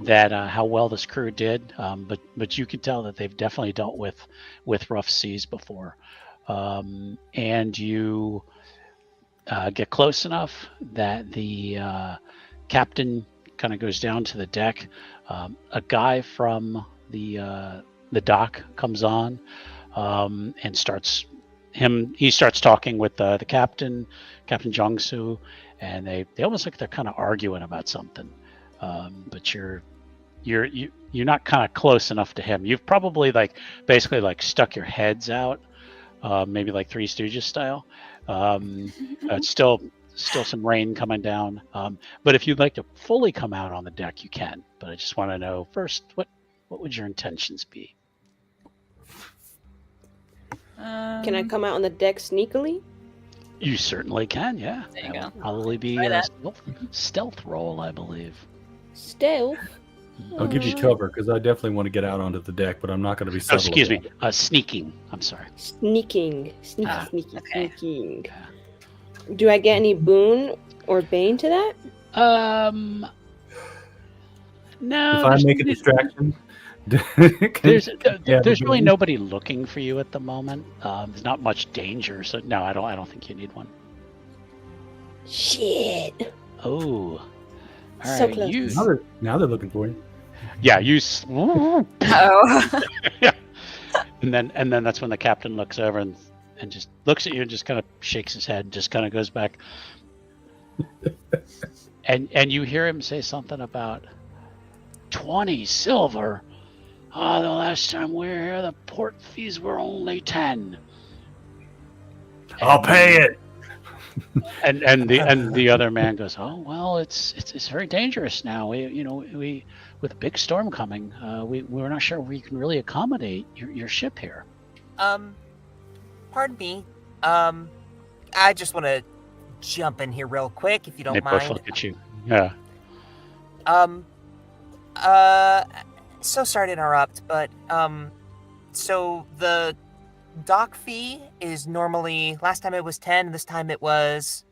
A: that how well this crew did, but you can tell that they've definitely dealt with rough seas before, and you get close enough that the captain kind of goes down to the deck. A guy from the dock comes on and starts talking with the captain, Captain Jongsu, and they almost like they're kind of arguing about something. But you're not kind of close enough to him. You've probably basically stuck your heads out, maybe like Three Stooges style. It's still some rain coming down. But if you'd like to fully come out on the deck, you can. But I just want to know first, what would your intentions be?
D: Can I come out on the deck sneakily?
A: You certainly can, yeah.
C: There you
A: That
C: go.
A: would probably be
C: Try
A: a
C: that.
A: stealth roll, I believe.
D: Stealth?
B: I'll give you cover because I definitely want to get out onto the deck, but I'm not going to be
A: Oh,
B: subtle.
A: excuse me,
B: about
A: sneaking. I'm sorry.
D: Sneaking.
A: Ah,
C: okay.
D: Sneaking. Do I get any boon or bane to that?
A: No.
B: it. If I make a distraction,
A: There's really nobody looking for you at the moment. There's not much danger, so no, I don't think you need one.
D: Shit.
A: Oh, all
D: So
A: right.
D: close.
B: Now they're looking for you.
A: Yeah, you.
C: Oh.
A: And then that's when the captain looks over and just looks at you and just kind of shakes his head and just kind of goes back. and you hear him say something about 20 silver. Oh, the last time we were here, the port fees were only 10.
B: I'll pay it.
A: And the other man goes, oh well, it's very dangerous now. We with a big storm coming, we're not sure we can really accommodate your ship here.
E: Pardon me. I just want to jump in here real quick, if you don't
A: They
E: mind.
A: both look at you. Yeah.
E: So sorry to interrupt, but so the dock fee is normally, last time it was 10, this time it was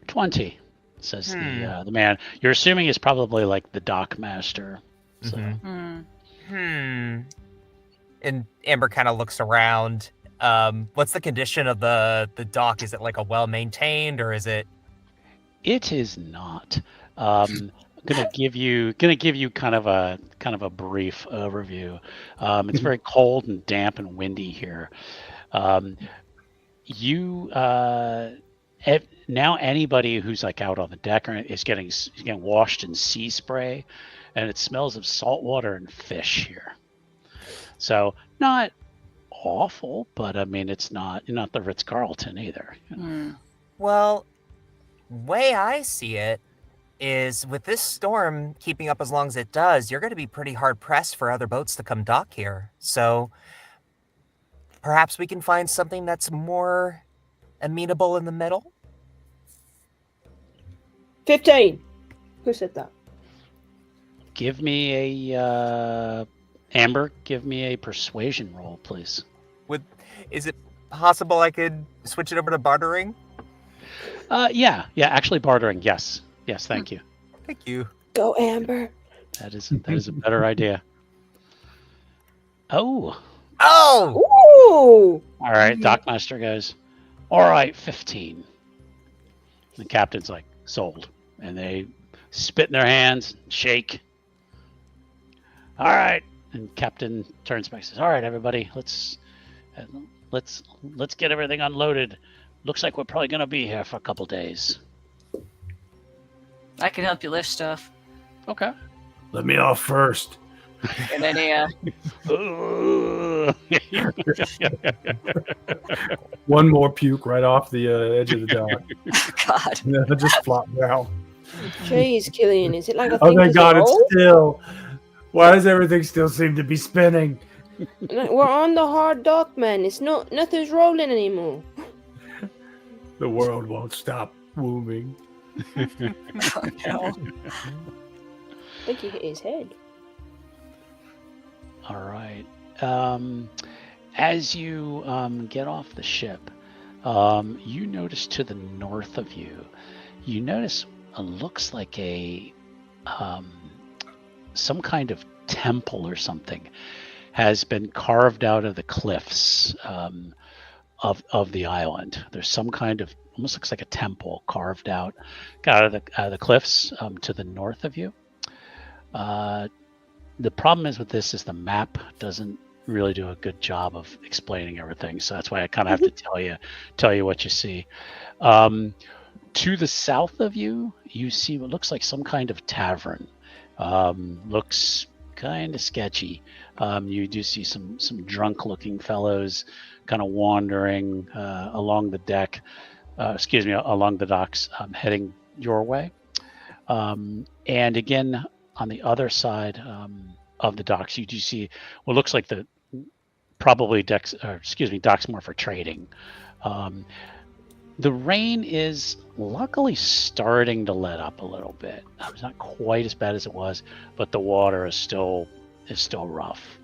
A: 20, says the man. You're assuming it's probably like the dock master. So.
E: And Amber kind of looks around. What's the condition of the dock? Is it like a well maintained, or is it?
A: It is not. Gonna give you kind of a brief overview. It's very cold and damp and windy here. Now anybody who's like out on the deck is getting washed in sea spray, and it smells of salt water and fish here. So not awful, but I mean it's not the Ritz-Carlton either.
E: Well, way I see it, is with this storm keeping up as long as it does, you're going to be pretty hard pressed for other boats to come dock here. So perhaps we can find something that's more amenable in the middle.
D: 15. Who said that?
A: Give me a Amber. Give me a persuasion roll, please.
E: Is it possible I could switch it over to bartering?
A: Yeah. Actually, bartering. Yes. Thank you.
E: Thank you.
D: Go, Amber.
A: That is a better idea. Oh.
E: Oh!
D: Ooh!
A: All right. Dockmaster goes. All right, 15. The captain's like, sold, and they spit in their hands, shake. All right, and Captain turns back and says, "All right, everybody, let's get everything unloaded. Looks like we're probably gonna be here for a couple days."
C: I can help you lift stuff.
A: Okay.
B: Let me off first.
C: Good idea.
B: One more puke right off the edge of the dock.
C: God.
B: And then I just flop down.
D: Jeez, Killian, is it like a
B: Oh,
D: thing
B: thank
D: as
B: God,
D: a
B: it's
D: roll?
B: still. Why does everything still seem to be spinning?
D: We're on the hard dock, man. It's nothing's rolling anymore.
B: The world won't stop moving.
C: Oh, no.
D: I think he hit his head.
A: All right. As you get off the ship, you notice to the north of you, looks like a some kind of temple or something has been carved out of the cliffs of the island. There's some kind of, almost looks like a temple carved out of the cliffs to the north of you. The problem is with this is the map doesn't really do a good job of explaining everything, so that's why I kind of have to tell you what you see. To the south of you, you see what looks like some kind of tavern. Looks kind of sketchy. You do see some drunk-looking fellows kind of wandering along the deck. Along the docks, heading your way. And again, on the other side of the docks, you do see what looks like docks more for trading. The rain is luckily starting to let up a little bit. It's not quite as bad as it was, but the water is still rough.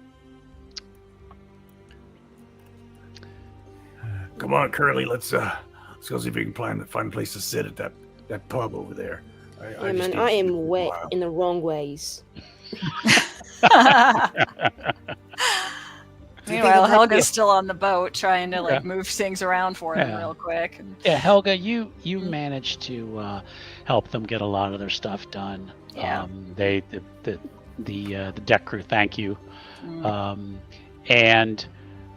B: Come on, Curly, let's go see if we can find a place to sit at that pub over there.
D: Yeah, man, I am wet in the wrong ways.
C: Meanwhile, Helga's still on the boat trying to move things around for them real quick. And...
A: Yeah, Helga, you managed to help them get a lot of their stuff done.
C: Yeah.
A: The deck crew thank you, and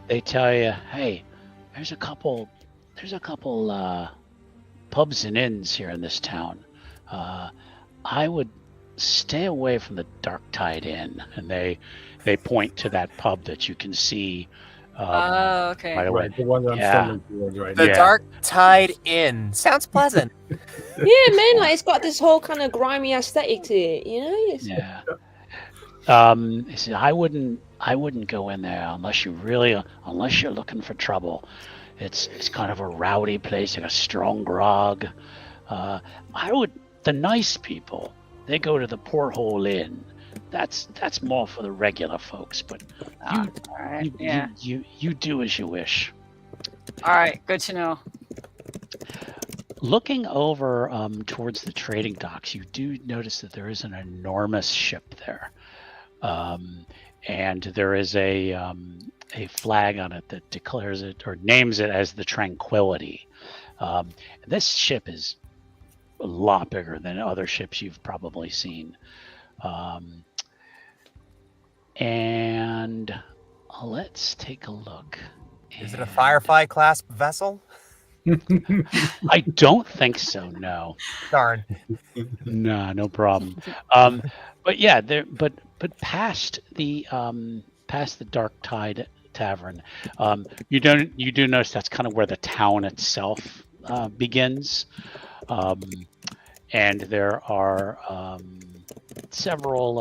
A: they tell you, hey, there's a couple pubs and inns here in this town. I would stay away from the Dark Tide Inn, and they point to that pub that you can see.
C: Okay.
A: By the way,
B: Right, the one that I'm stumbling towards right
E: The
B: now.
E: Dark Tide Inn. Sounds pleasant.
D: Yeah, man, like it's got this whole kind of grimy aesthetic to it, you know?
A: Yeah. He said, I wouldn't go in there unless you're looking for trouble. It's kind of a rowdy place, like a strong grog. The nice people, they go to the Porthole Inn. That's more for the regular folks, but you do as you wish.
C: All right, good to know.
A: Looking over towards the trading docks, you do notice that there is an enormous ship there, and there is a flag on it that declares it or names it as the Tranquility. This ship is a lot bigger than other ships you've probably seen. And let's take a look.
E: Is it a Firefly class vessel?
A: I don't think so. No.
E: Darn.
A: No problem. But yeah, but past the Dark Tide Tavern, you do notice that's kind of where the town itself begins, and there are several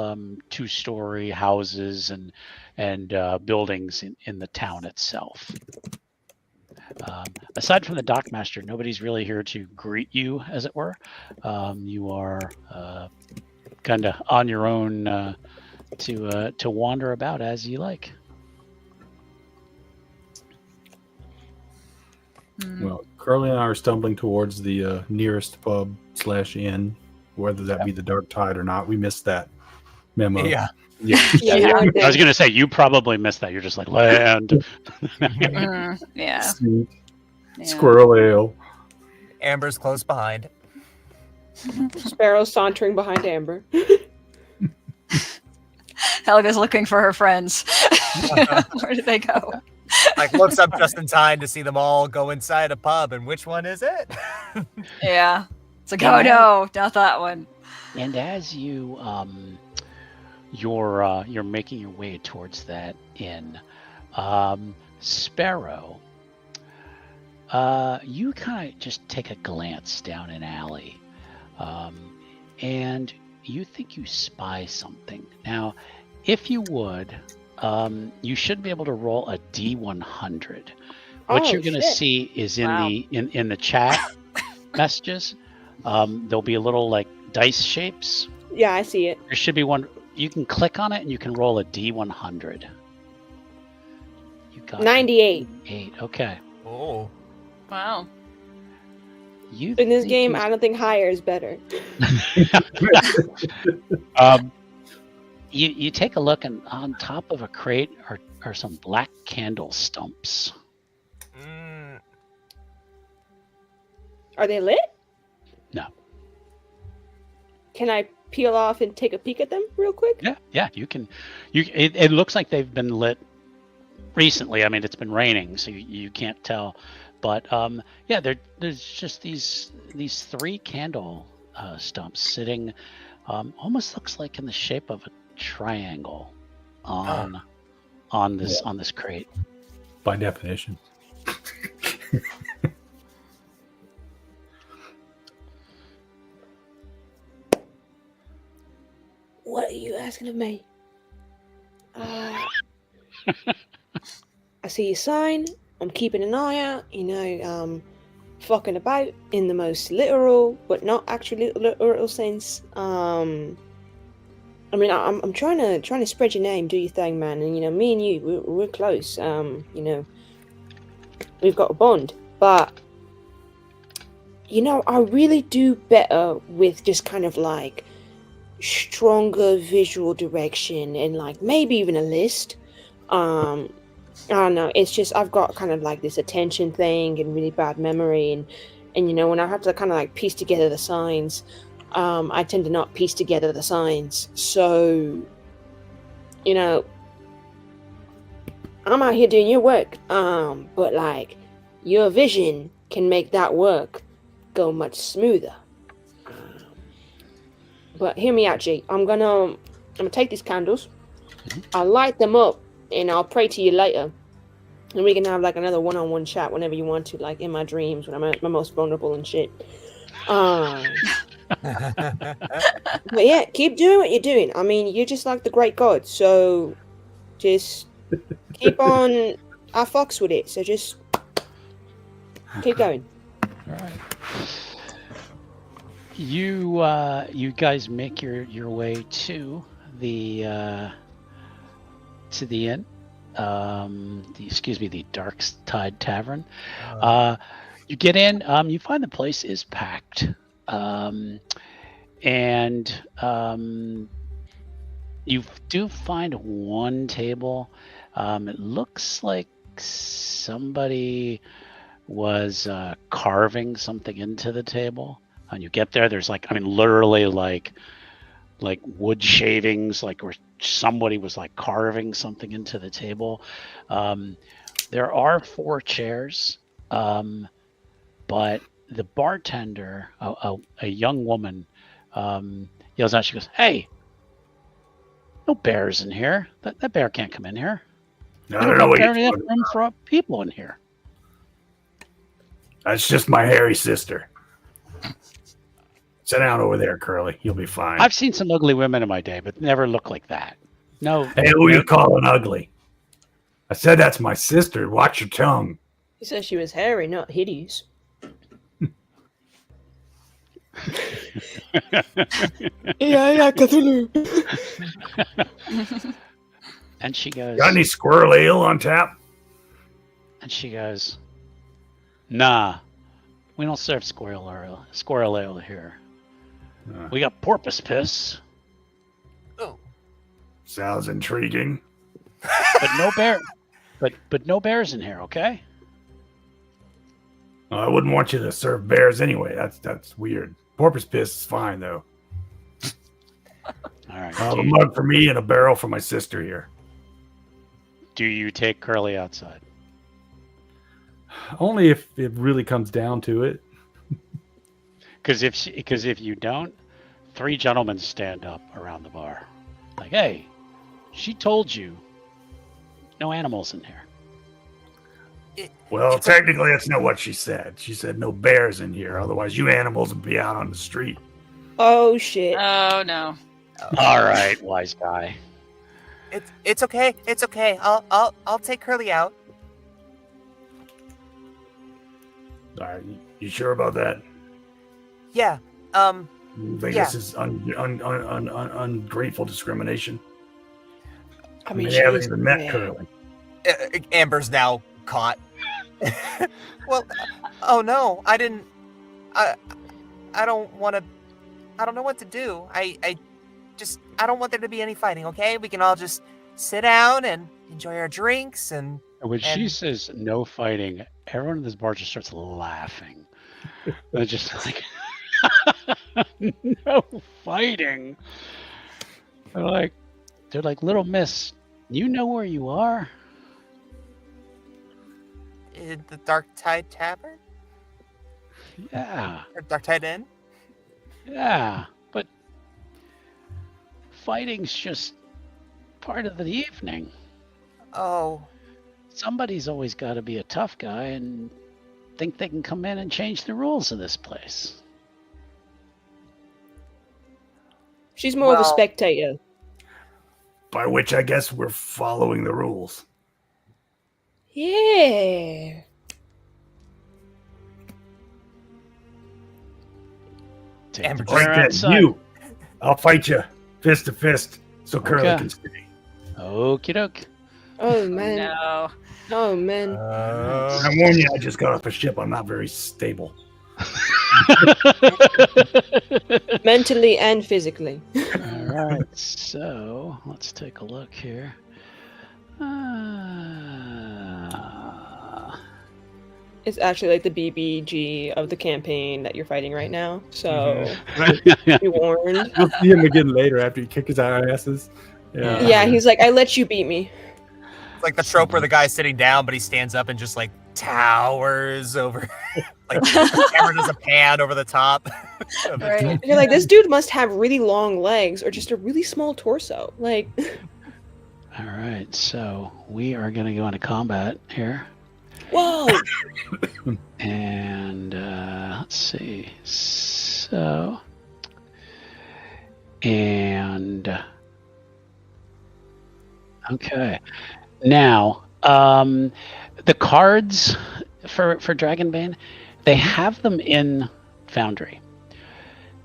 A: 2-story houses and buildings in the town itself. Aside from the dockmaster, nobody's really here to greet you, as it were. You are kind of on your own to wander about as you like.
B: Well, Curly and I are stumbling towards the nearest pub/inn, whether that be the Dark Tide or not. We missed that memo.
E: Yeah.
B: Yeah.
D: Yeah,
A: I was going to say, you probably missed that. You're just like, land.
C: Yeah.
B: Sweet.
C: Yeah.
B: Squirrel ale.
E: Amber's close behind.
D: Sparrow sauntering behind Amber.
C: Helga's looking for her friends. Where did they go?
E: Like looks up just in time to see them all go inside a pub, and which one is it?
C: Yeah. It's like, oh no, not that one.
A: And as you're making your way towards that inn, Sparrow, you kind of just take a glance down an alley, and you think you spy something. Now, if you would, you should be able to roll a D100. What you're going to see is in the chat messages. There'll be a little like dice shapes.
D: Yeah, I see it.
A: There should be one. You can click on it and you can roll a D100. You got
D: 98.
A: 8. Okay.
E: Oh.
C: Wow.
A: You
D: In this
A: think
D: game,
A: you-
D: I don't think higher is better.
A: You take a look, and on top of a crate are some black candle stumps.
E: Mm,
D: Are they lit?
A: No.
D: Can I peel off and take a peek at them real quick?
A: Yeah, you can. It looks like they've been lit recently. I mean, it's been raining, so you can't tell. But yeah, there's just these 3 candle stumps sitting. Almost looks like in the shape of a triangle on this crate.
B: By definition.
D: What are you asking of me? I see your sign. I'm keeping an eye out. Fucking about in the most literal, but not actually literal sense. I'm trying to spread your name, do your thing, man. And me and you, we're close. We've got a bond, but I really do better with just kind of like stronger visual direction and like maybe even a list. I don't know, it's just I've got kind of like this attention thing and really bad memory, and when I have to kind of like piece together the signs, I tend to not piece together the signs. So I'm out here doing your work, but like your vision can make that work go much smoother. But hear me out, G. I'm gonna take these candles. I'll light them up, and I'll pray to you later. And we can have like another one-on-one chat whenever you want to, like in my dreams when I'm at my most vulnerable and shit. But yeah, keep doing what you're doing. I mean, you're just like the great god, so just keep on. I fucks with it, so just keep going.
A: All right. You guys make your way to the inn. The Dark Tide Tavern. You get in. You find the place is packed, and you do find one table. It looks like somebody was carving something into the table. And you get there, there's literally like wood shavings, like where somebody was like carving something into the table. There are 4 chairs, but the bartender, a young woman, yells out. She goes, "Hey, no bears in here. That bear can't come in here.
B: I don't know what
A: There's
B: you're
A: enough room for people in here."
B: That's just my hairy sister. Sit down over there, Curly. You'll be fine.
A: I've seen some ugly women in my day, but never look like that. No.
B: Hey, who you calling ugly? I said that's my sister. Watch your tongue.
D: He said she was hairy, not hideous. Yeah, Cthulhu.
A: And she goes.
B: Got any squirrel ale on tap?
A: And she goes, nah, we don't serve squirrel ale here. We got porpoise piss,
E: Oh,
B: Sounds intriguing.
A: but no bear. But no bears in here, okay?
B: I wouldn't want you to serve bears anyway. That's weird. Porpoise piss is fine though.
A: All right.
B: A mug for me and a barrel for my sister here.
A: Do you take Curly outside?
B: Only if it really comes down to it.
A: Because if you don't, 3 gentlemen stand up around the bar, like, hey, she told you, no animals in here.
B: Well, technically, that's not what she said. She said no bears in here. Otherwise, you animals would be out on the street.
D: Oh shit.
C: Oh no.
A: All right, wise guy.
E: it's okay. It's okay. I'll take Curly out.
B: All right, you sure about that?
E: Yeah.
B: You think
E: Yeah.
B: this is ungrateful discrimination?
D: I mean,
B: they
D: she
B: haven't
D: is
B: even met
D: mad.
B: Curly.
E: Amber's now caught. Well, oh no, I didn't. I don't want to. I don't know what to do. I don't want there to be any fighting. Okay, we can all just sit down and enjoy our drinks and.
A: When she
E: And-
A: says no fighting, everyone in this bar just starts laughing. They're just like, no fighting. They're like, little miss, you know where you are?
E: In the Dark Tide Tavern
A: Yeah,
E: or Dark Tide Inn.
A: yeah. But fighting's just part of the evening.
E: Oh,
A: Somebody's always got to be a tough guy and think they can come in and change the rules of this place.
D: She's more of a
E: Well-
D: spectator.
B: By which I guess we're following the rules.
D: Yeah.
A: Take
E: Amber,
A: the
E: just
A: chair
B: Right then,
A: outside.
B: you. I'll fight you fist to fist so Curly
A: Okay.
B: can stay.
A: Okie doke.
D: Oh man.
C: No.
D: Oh man.
B: I warn you, I just got off a ship. I'm not very stable.
D: Mentally and physically.
A: All right, so let's take a look here.
D: It's actually like the BBG of the campaign that you're fighting right now. So be warned.
B: We'll see him again later after he kicks our asses.
D: Yeah, he's like, I let you beat me.
E: It's like the trope where the guy's sitting down, but he stands up and just like towers over, like the camera does a pan over the top. of it.
C: Right.
D: And you're like, this dude must have really long legs or just a really small torso. Like,
A: All right, so we are going to go into combat here.
D: whoa.
A: And let's see. So, and okay. Now, the cards for Dragonbane, they have them in Foundry.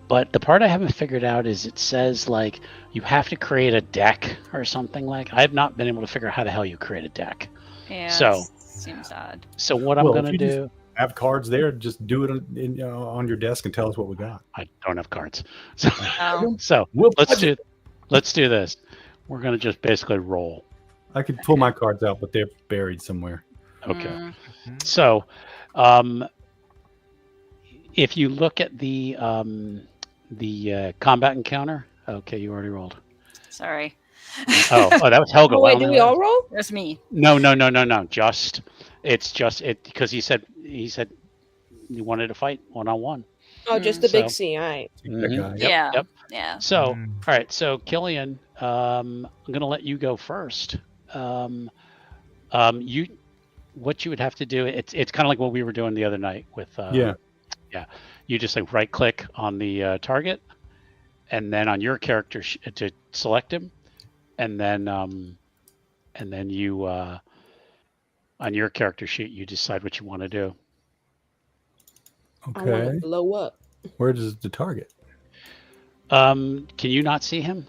A: But the part I haven't figured out is it says like you have to create a deck or something like. I have not been able to figure out how the hell you create a deck.
C: Yeah.
A: So-
C: Seems odd.
A: So what I'm
B: Well,
A: going
B: if
A: to
B: you just-
A: do,
B: Have cards there. Just do it on your desk and tell us what we got.
A: I don't have cards. So,
C: Oh.
A: so
B: We'll
A: let's
B: budget.
A: do this. We're going to just basically roll.
B: I could pull my cards out, but they're buried somewhere.
A: Okay.
C: Mm,
A: So, if you look at the combat encounter, okay, you already rolled.
C: sorry.
A: Oh, that was Helga.
D: Oh,
A: Wow,
D: wait, did we all roll?
C: There's me.
A: No. Just it's just it because he said you wanted to fight one-on-one.
D: Oh, just the big
A: So-
D: C. All right.
B: That
A: Mhm.
B: guy.
C: Yeah.
A: yep.
C: Yeah.
A: So,
E: Mm.
A: all right. So, Killian, I'm going to let you go first. What you would have to do, it's kind of like what we were doing the other night with.
B: Yeah.
A: you just like right click on the target, and then on your character to select him, and then you on your character sheet you decide what you want to do.
D: I want
B: Okay.
D: to blow up.
B: Where does the target?
A: Can you not see him?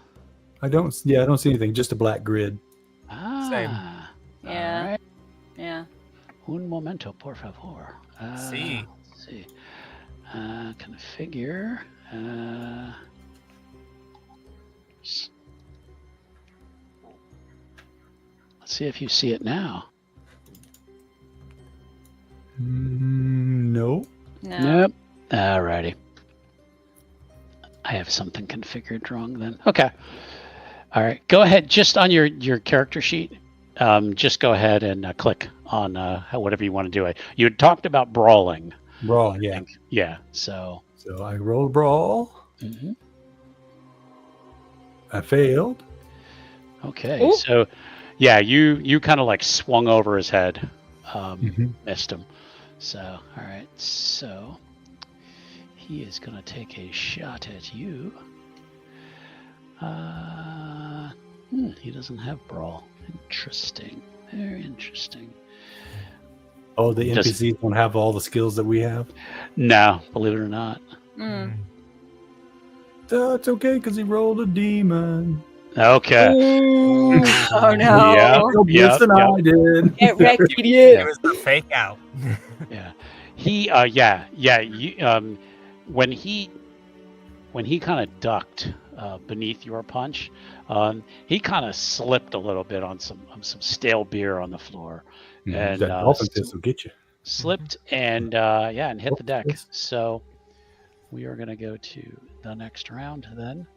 B: I don't see anything. Just a black grid.
A: Ah,
C: Yeah.
A: all right.
C: Yeah.
A: Un momento, por favor.
E: See.
A: Let's see. Configure. Let's see if you see it now.
B: No.
C: No.
A: Nope. Alrighty. I have something configured wrong then. Okay. All right. Go ahead. Just on your character sheet, just go ahead and click on whatever you want to do. You had talked about brawling.
B: Brawl,
A: I
B: yeah.
A: think. Yeah. So.
B: So I rolled brawl.
A: Mhm.
B: I failed.
A: Okay.
D: Ooh.
A: So, yeah, you kind of like swung over his head, missed him. So, all right. So he is gonna take a shot at you. He doesn't have brawl. Interesting. Very interesting.
B: Oh, the
A: Just-
B: NPCs don't have all the skills that we have.
A: No, believe it or not.
C: Mm.
B: That's okay because he rolled a demon.
A: Okay.
D: Ooh,
C: Oh no.
A: Yeah.
B: No
A: Yep,
B: worse than
A: yep.
B: I did.
D: get wrecked,
E: It
D: idiot.
E: was the fake out.
A: Yeah. He you, when he kind of ducked beneath your punch, he kind of slipped a little bit on some stale beer on the floor. And,
B: that dolphin piss will get you.
A: Slipped and and hit the deck. So we are gonna go to the next round then.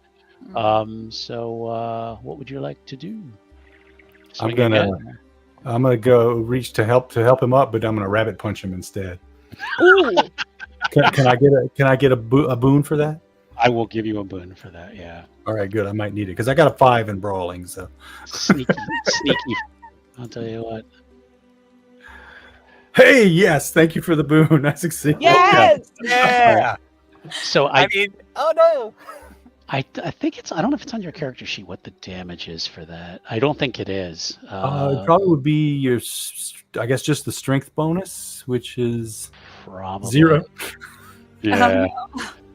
A: So what would you like to do?
B: I'm
A: Swing
B: gonna-
A: again?
B: I'm gonna go reach to help him up, but I'm gonna rabbit punch him instead.
D: Ooh,
B: Can I get a boon for that?
A: I will give you a boon for that. Yeah.
B: All right, good. I might need it because I got a 5 in brawling. So
A: Sneaky. I'll tell you what.
B: hey, yes, thank you for the boon. I succeeded.
D: yes.
E: Yeah.
A: So
E: I mean, oh no.
A: I think I don't know if it's on your character sheet what the damage is for that. I don't think it is.
B: It probably would be your, I guess, just the strength bonus, which is
A: Probably
B: 0.
A: Yeah.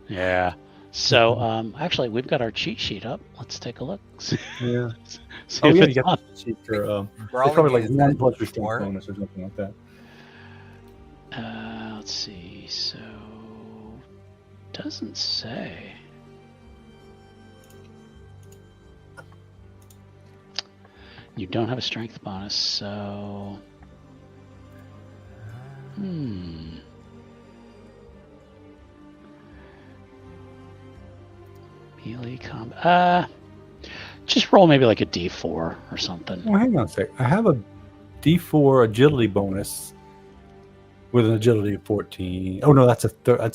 A: Yeah. So actually we've got our cheat sheet up. Let's take a look. See
B: Yeah.
A: if
B: Oh yeah, you
A: it's
B: got
A: on.
B: the sheet for. It's
E: Brawling
B: probably like
E: is
B: 1 plus your strength
E: 4.
B: bonus or something like that.
A: Let's see. So doesn't say. You don't have a strength bonus, so melee combat. Just roll maybe like a D4 or something.
B: Well, hang on a sec. I have a D4 agility bonus with an agility of 14. Oh no, that's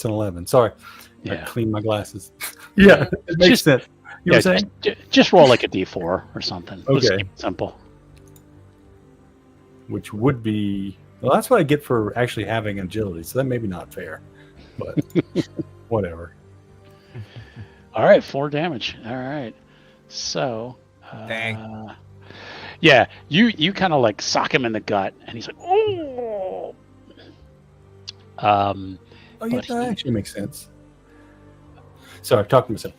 B: an 11. Sorry, I
A: Yeah.
B: cleaned my glasses. Yeah, it makes
A: Just-
B: sense. You were
A: Yeah,
B: saying?
A: just roll like a D4 or something. Let's
B: Okay.
A: keep it simple.
B: Which would be, well, that's what I get for actually having agility. So that may be not fair, but whatever.
A: All right, 4 damage. All right. So,
E: Dang.
A: Yeah, you kind of like sock him in the gut, and he's like, oh.
B: Oh yeah,
A: But
B: that
A: he-
B: actually makes sense. Sorry, talk to myself.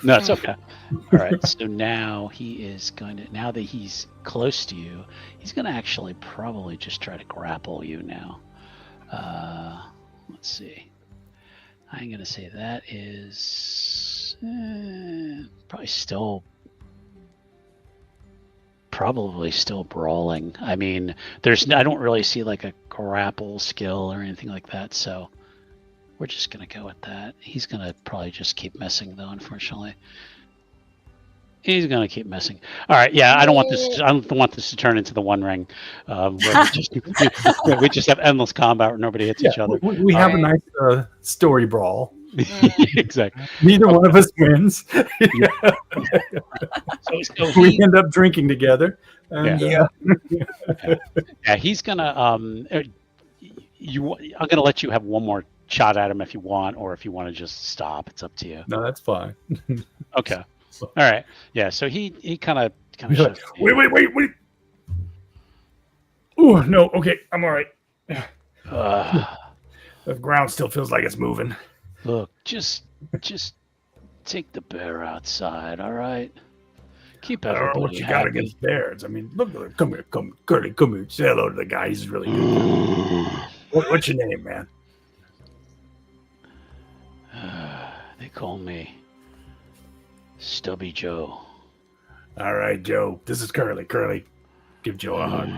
A: No, it's okay. All right. So now he is going to. Now that he's close to you, he's going to actually probably just try to grapple you now. Let's see. I'm going to say that is probably still brawling. I mean, I don't really see like a grapple skill or anything like that, so we're just gonna go with that. He's gonna probably just keep missing though, unfortunately. He's gonna keep missing. All right, yeah, I don't want this to turn into the One Ring, where we just have endless combat where nobody hits each other.
B: We have a nice story brawl.
A: Exactly.
B: Neither one of us wins.
A: So
B: We end up drinking together. And,
E: Yeah.
A: yeah, he's gonna I'm gonna let you have one more shot at him if you want, or if you want to just stop. It's up to you.
B: No, that's fine.
A: Okay. All right. Yeah. So he kind of
B: He's like, wait. Oh no. Okay, I'm all right. The ground still feels like it's moving.
A: Look, just take the bear outside. All right. Keep
B: I don't
A: everybody
B: know what you got
A: happy.
B: against bears. I mean, look, come here, Curly, come here. Say hello to the guy. He's really good. What's your name, man?
A: They call me Stubby Joe.
B: All right, Joe. This is Curly. Curly, give Joe a hug.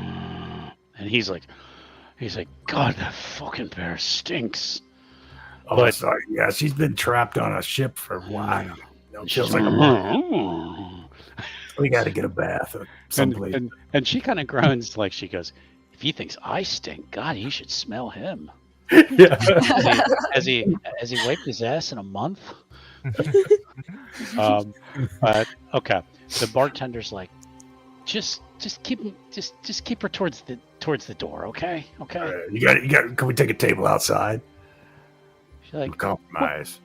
A: And he's like, God, that fucking bear stinks.
B: Oh,
A: But-
B: sorry. Yeah, she's been trapped on a ship for a while. You know, feels like a
A: "Mm,
B: month. We got to get a bath or someplace.
A: and she kind of groans, like she goes, if he thinks I stink, God, he should smell him.
B: Yeah.
A: Has he wiped his ass in a month? But okay, the bartender's like, just keep her towards the door, okay? Okay.
B: You got. Can we take a table outside?
A: She's like,
B: Compromise.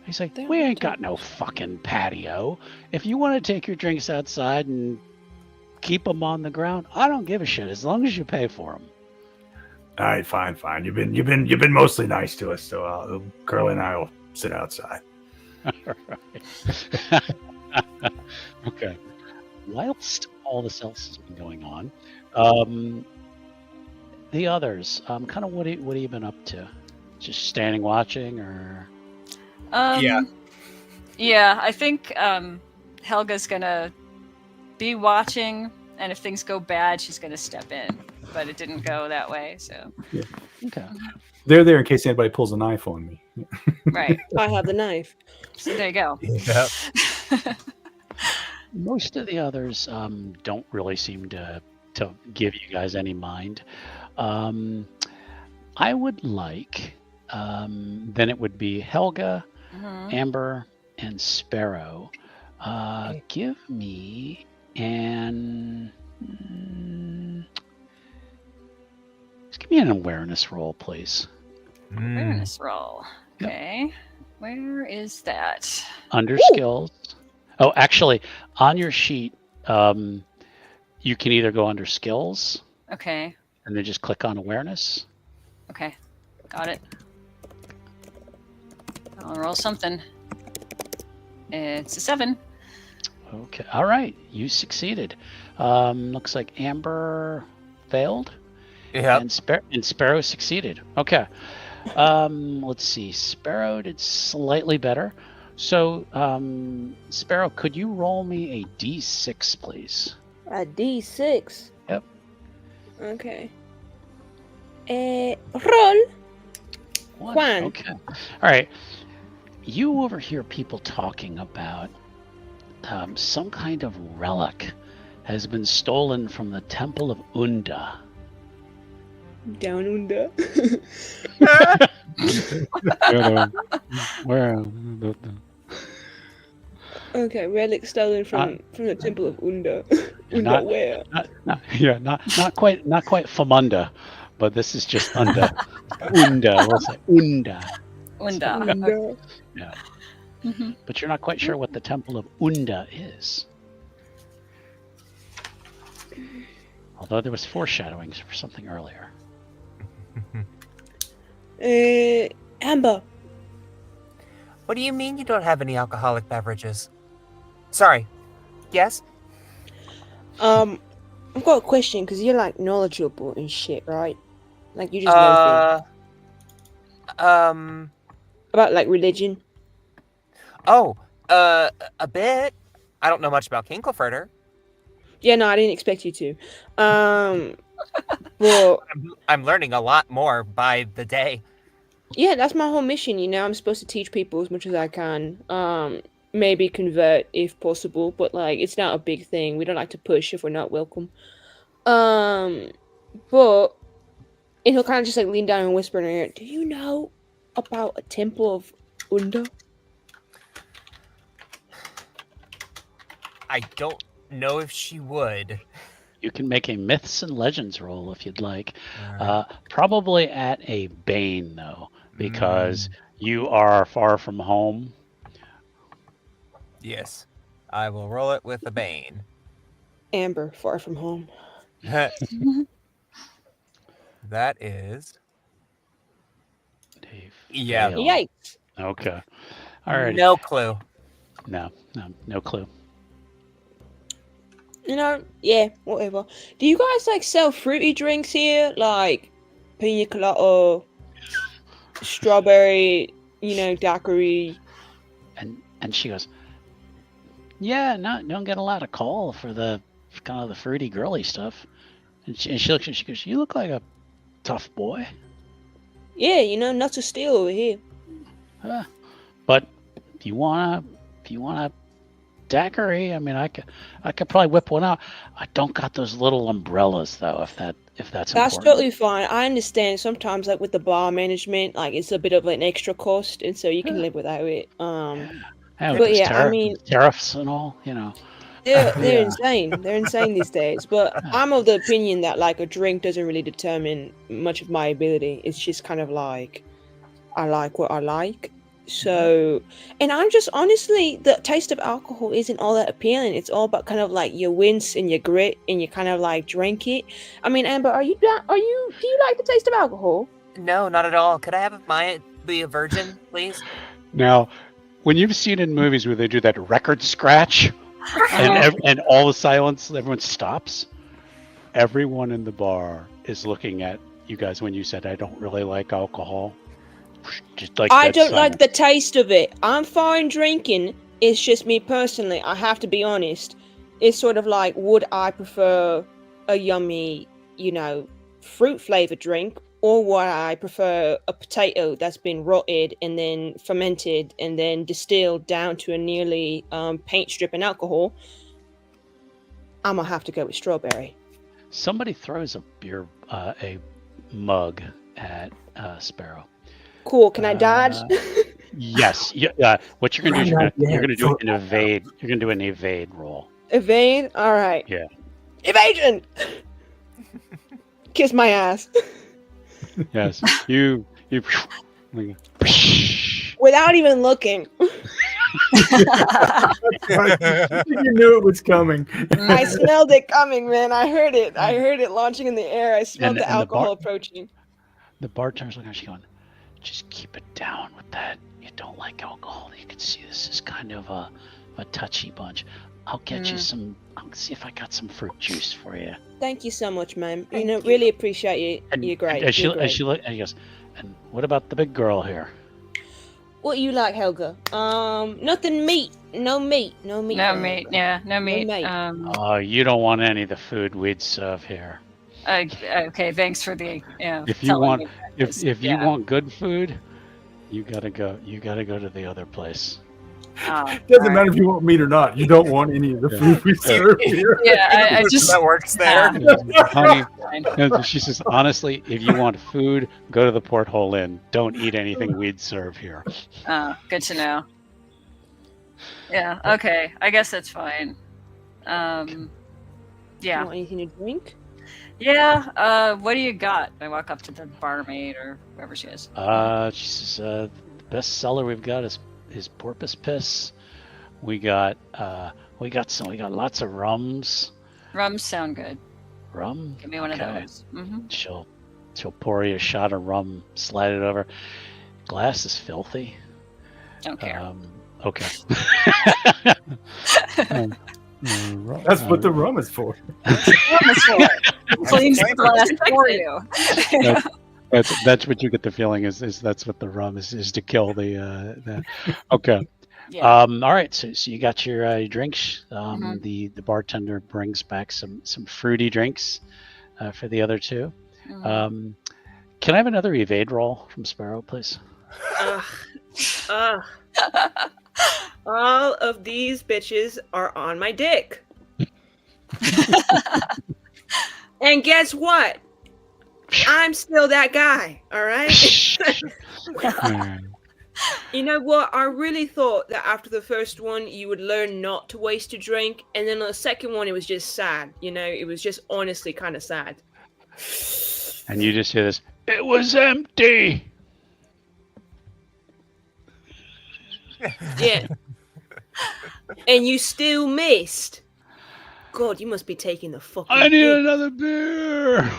A: he's like, we ain't got no fucking patio. If you want to take your drinks outside and keep them on the ground, I don't give a shit as long as you pay for them.
B: All right, fine. You've been mostly nice to us, so Curly and I will sit outside.
A: Okay. Whilst all this else has been going on, the others, kind of what have you been up to? Just standing watching, or
E: Yeah.
C: Yeah, I think Helga's gonna be watching, and if things go bad, she's gonna step in. But it didn't go that way, so
A: okay.
B: They're there in case anybody pulls a knife on me.
C: right.
D: I have the knife.
C: So there you go.
E: Yep.
A: Most of the others don't really seem to give you guys any mind. I would like, then it would be Helga,
C: Mhm.
A: Amber, and Sparrow. Give me just give me an awareness roll, please.
C: Awareness roll. Okay. Where is that?
A: Under skills. Oh, actually, on your sheet, you can either go under skills
C: Okay.
A: and then just click on awareness.
C: Okay. Got it. I'll roll something. It's a 7.
A: Okay. All right. You succeeded. Looks like Amber failed.
E: Yep.
A: And Sparrow succeeded. Okay. Let's see. Sparrow did slightly better. So, Sparrow, could you roll me a D6, please?
D: A D6.
A: Yep.
D: Okay. Roll. Juan.
A: Okay. All right. You overhear people talking about some kind of relic has been stolen from the Temple of Unda.
D: Down under.
A: Where?
D: Okay, relic stolen from the Temple of Unda. Unda
A: Not-
D: where?
A: Not quite Famunda, but this is just Unda. Unda. We'll say Unda.
C: Unda.
D: Unda.
A: Yeah.
C: Mhm.
A: But you're not quite sure what the Temple of Unda is. Although there was foreshadowing for something earlier.
D: Amber.
E: What do you mean you don't have any alcoholic beverages? Sorry. Yes?
D: I've got a question because you're like knowledgeable and shit, right? Like you just know things about like religion.
E: A bit. I don't know much about Kinkelfurter.
D: Yeah, no, I didn't expect you to. Well,
E: I'm learning a lot more by the day.
D: yeah, that's my whole mission. You know, I'm supposed to teach people as much as I can. Maybe convert if possible, but like it's not a big thing. We don't like to push if we're not welcome. But and he'll kind of just like lean down and whisper in her ear, "Do you know about a temple of Unda?"
E: I don't know if she would.
A: You can make a myths and legends roll if you'd like. Probably at a Bane, though. because you are far from home.
E: Yes. I will roll it with a Bane.
D: Amber, far from home.
E: That is...
A: Dave.
E: Yeah.
A: Fail.
D: Yikes.
A: Okay. Alrighty.
E: No clue.
A: No clue.
D: Yeah, whatever. Do you guys like sell fruity drinks here? Like pina colada, strawberry, daiquiri?
A: And she goes, yeah, no, don't get a lot of call for the kind of the fruity girly stuff. And she looks and she goes, you look like a tough boy.
D: Yeah, nuts of steel over here.
A: But if you want a daiquiri, I mean, I could probably whip one out. I don't got those little umbrellas though. If that's
D: That's
A: important.
D: totally fine. I understand. Sometimes, like with the bar management, like it's a bit of an extra cost, and so you can live without it.
A: Yeah,
D: but yeah, I mean,
A: tariffs and all,
D: they're insane. They're insane these days. But I'm of the opinion that like a drink doesn't really determine much of my ability. It's just kind of like I like what I like. So, and I'm just honestly, the taste of alcohol isn't all that appealing. It's all about kind of like your wince and your grit, and you kind of like drink it. I mean, Amber, do you like the taste of alcohol?
E: No, not at all. Could I have mine be a virgin, please?
A: Now, when you've seen in movies where they do that record scratch, and all the silence, everyone stops. Everyone in the bar is looking at you guys when you said, "I don't really like alcohol." Just like
D: I don't like the taste of it. I'm fine drinking. It's just me personally. I have to be honest. It's sort of like, would I prefer a yummy, fruit flavored drink, or would I prefer a potato that's been rotted and then fermented and then distilled down to a nearly paint strip and alcohol? I'm gonna have to go with strawberry.
A: Somebody throws a mug at Sparrow.
D: Cool. Can I dodge?
A: Yes. What you're gonna do is you're gonna do an evade. You're gonna do an evade roll.
D: Evade. All right.
A: Yeah.
D: Evasion. Kiss my ass.
A: Yes. You.
D: Without even looking.
B: You knew it was coming.
D: I smelled it coming, man. I heard it. I heard it launching in the air. I smelled the alcohol approaching.
A: The bartender's looking at you going, just keep it down with that. You don't like alcohol. You can see this is kind of a touchy bunch. I'll get you some. I'll see if I got some fruit juice for you.
D: Thank you so much, ma'am. Really appreciate you. You're great.
A: And she look, and he goes, and what about the big girl here?
D: What you like, Helga? Nothing meat. No meat. No meat.
C: No meat. Yeah, no meat.
A: Oh, you don't want any of the food we'd serve here.
C: Okay, thanks for the.
A: If you want, if you want good food, you gotta go. You gotta go to the other place.
B: Doesn't matter if you want meat or not. You don't want any of the food we serve here.
C: Yeah, I just
E: that works there.
A: Honey, she says, honestly, if you want food, go to the Porthole Inn. Don't eat anything we'd serve here.
C: Oh, good to know. Yeah. Okay. I guess that's fine. Yeah.
D: You want anything to drink?
C: Yeah. What do you got? I walk up to the barmaid or whoever she is.
A: She says, the best seller we've got is porpoise piss. We got lots of rums.
C: Rums sound good.
A: Rum?
C: Give me one of those. Mm-hmm.
A: She'll pour you a shot of rum, slide it over. Glass is filthy.
C: Don't care.
A: Okay.
B: That's what the rum is for.
C: Cleans the glass for you.
A: That's what you get the feeling is that's what the rum is to kill the okay.
C: Yeah.
A: All right, so you got your drinks.
C: Mm-hmm.
A: The bartender brings back some fruity drinks for the other two.
C: Mm-hmm.
A: Can I have another evade roll from Sparrow, please?
D: All of these bitches are on my dick. And guess what? I'm still that guy, all right? You know what? I really thought that after the first one, you would learn not to waste a drink. And then on the second one, it was just sad. It was just honestly kind of sad.
A: And you just hear this, it was empty.
D: Yeah. And you still missed. God, you must be taking the fucking.
A: I need
D: piss.
A: another beer.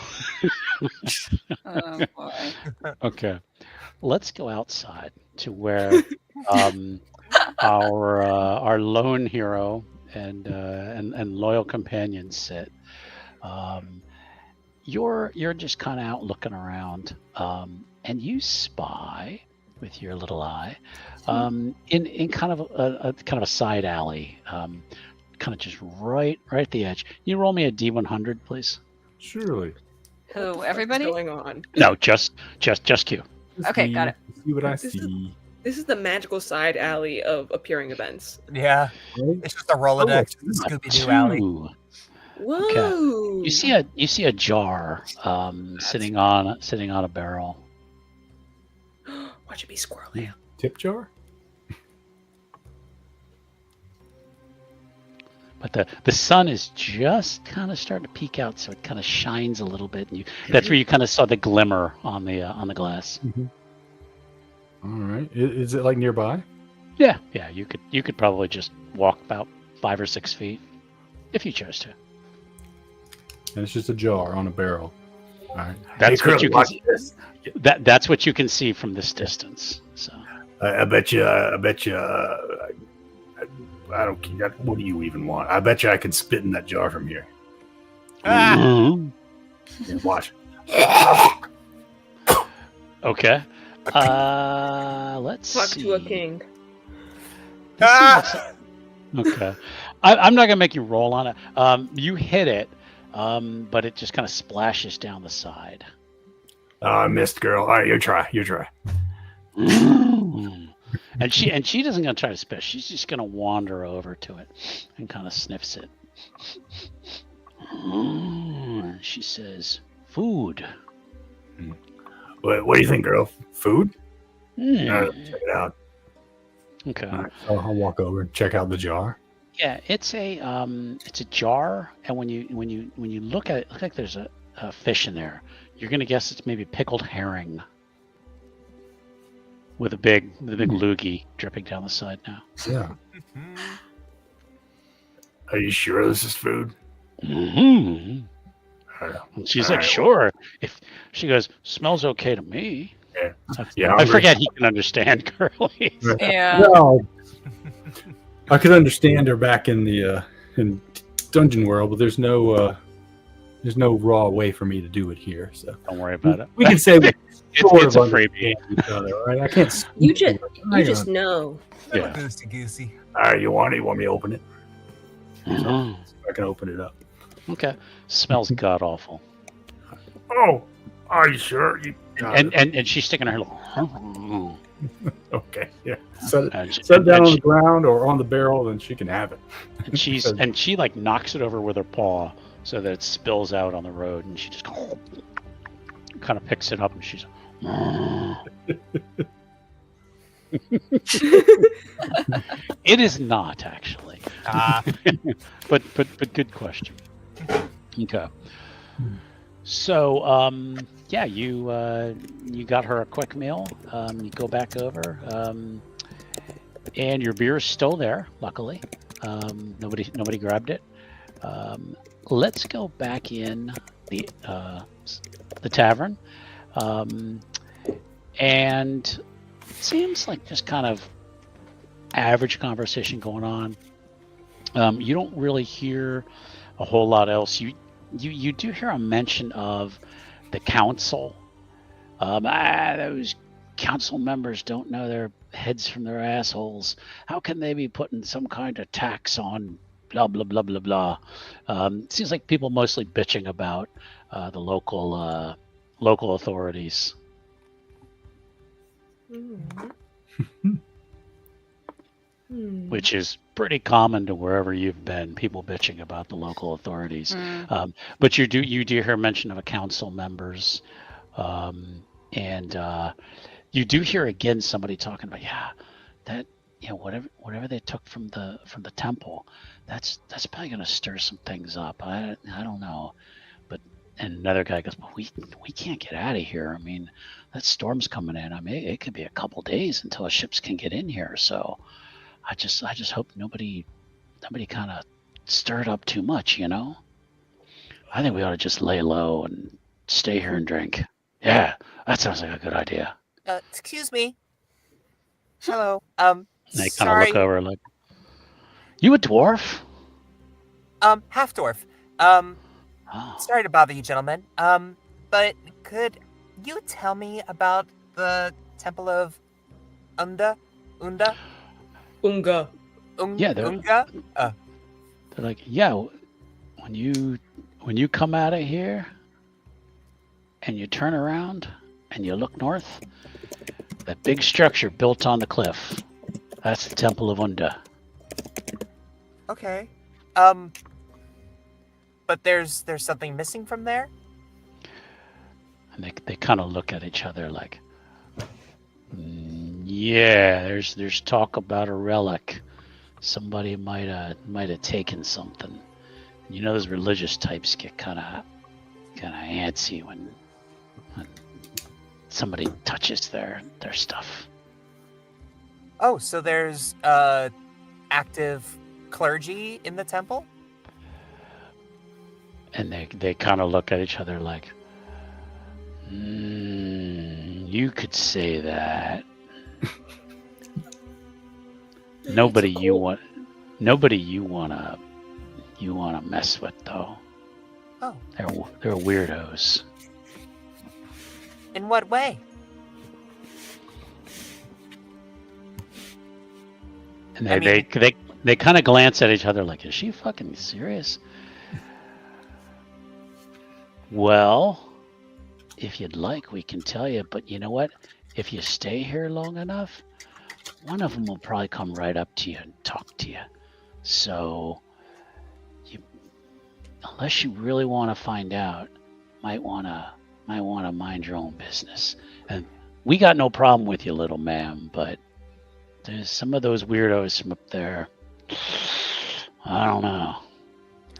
C: Oh boy.
A: Okay, let's go outside to where our lone hero and loyal companions sit. You're just kind of out looking around, and you spy with your little eye in kind of a side alley, kind of just right at the edge. You roll me a D100, please.
B: Surely.
C: Who? Everybody?
D: What's going on?
A: No, just Q.
C: Okay, got it.
B: See what I
D: This is-
B: see.
D: This is the magical side alley of appearing events.
E: Yeah,
B: Right?
E: it's just a Rolodex,
B: Oh,
E: Scooby Doo alley.
A: Two.
D: Whoa!
A: You see a jar sitting on a barrel.
D: Watch it be squirrely.
B: Tip jar?
A: But the sun is just kind of starting to peek out, so it kind of shines a little bit. And that's where you kind of saw the glimmer on the glass.
B: All right. Is it like nearby?
A: Yeah. You could probably just walk about 5 or 6 feet if you chose to.
B: And it's just a jar on a barrel. All right.
A: That's
F: Hey,
A: what you
F: Curly,
A: can.
F: watch this.
A: That's what you can see from this distance. So
F: I bet you. I don't care. What do you even want? I bet you I can spit in that jar from here.
A: Mhm.
F: Yeah, watch.
A: Okay. Let's
D: Talk
A: see.
D: to a king.
A: Okay. I'm not gonna make you roll on it. You hit it, but it just kind of splashes down the side.
F: Oh, I missed, girl. All right, you try.
A: And she doesn't gonna try to spit. She's just gonna wander over to it and kind of sniffs it. She says, "Food."
F: What do you think, girl? Food?
A: Mm.
F: Check it out.
A: Okay.
B: All right. So I'll walk over and check out the jar.
A: Yeah, it's a jar, and when you look at it, looks like there's a fish in there. You're gonna guess it's maybe pickled herring with a big loogie dripping down the side now.
B: Yeah.
F: Are you sure this is food?
A: Mm-hmm.
F: Uh,
A: And she's
F: All
A: like,
F: right.
A: "Sure." If she goes, "Smells okay to me."
F: Yeah.
A: I,
F: Yeah,
A: I
F: hungry.
A: forget he can understand Curly.
C: Yeah.
B: Well, I could understand her back in the in Dungeon World, but there's no raw way for me to do it here. So
A: Don't worry about it.
B: we can say we sort
A: It's a
B: of
A: freebie.
B: understand each other, right? I can't.
D: You
B: speak
D: just
B: to her.
D: you
B: Hang
D: just
B: on.
D: know.
A: Yeah.
E: Goosey goosey.
F: All right, you want it? You want me to open it?
A: Mhm.
B: I can open it up.
A: Okay. Smells god awful.
F: Oh, are you sure? You got it.
A: And she's sticking her little.
F: Okay, yeah.
B: Set it,
A: And she,
B: set it down
A: and
B: on
A: she-
B: the ground or on the barrel, then she can have it.
A: and she like knocks it over with her paw so that it spills out on the road, and she just kind of picks it up, and she's it is not actually, but good question. Okay, so yeah, you got her a quick meal. You go back over, and your beer is still there, luckily. Nobody grabbed it. Let's go back in the tavern, and it seems like just kind of average conversation going on. You don't really hear a whole lot else. You do hear a mention of the council. Those council members don't know their heads from their assholes. How can they be putting some kind of tax on blah blah blah blah blah? It seems like people mostly bitching about the local authorities. Which is pretty common to wherever you've been. People bitching about the local authorities. But you do hear mention of a council members, and you do hear again somebody talking about that whatever they took from the temple, that's probably going to stir some things up. I don't know, but And another guy goes, "But we can't get out of here. I mean, that storm's coming in. I mean, it could be a couple days until the ships can get in here. So I just hope nobody kind of stirred up too much, you know? I think we ought to just lay low and stay here and drink." Yeah, that sounds like a good idea.
E: Excuse me. Hello.
A: And they kind of
E: Sorry.
A: look over like, "You a dwarf?"
E: Half dwarf.
A: Oh.
E: Sorry to bother you, gentlemen. But could you tell me about the Temple of Unga?
D: Unga.
A: Yeah, they're like, "Yeah, when you come out of here and you turn around and you look north, that big structure built on the cliff, that's the Temple of Unda."
E: Okay. But there's something missing from there?
A: And they kind of look at each other like, "Yeah, there's talk about a relic. Somebody might have taken something." You know, those religious types get kind of antsy when somebody touches their stuff.
E: Oh, so there's active clergy in the temple?
A: And they kind of look at each other like, "You could say that." Nobody you want to mess with though.
E: Oh.
A: They're weirdos.
E: In what way?
A: And
E: I mean-
A: they kind of glance at each other like, "Is she fucking serious?" "Well, if you'd like, we can tell you, but you know what? If you stay here long enough, one of them will probably come right up to you and talk to you. So, unless you really want to find out, might want to mind your own business. And we got no problem with you, little ma'am, but there's some of those weirdos from up there. I don't know."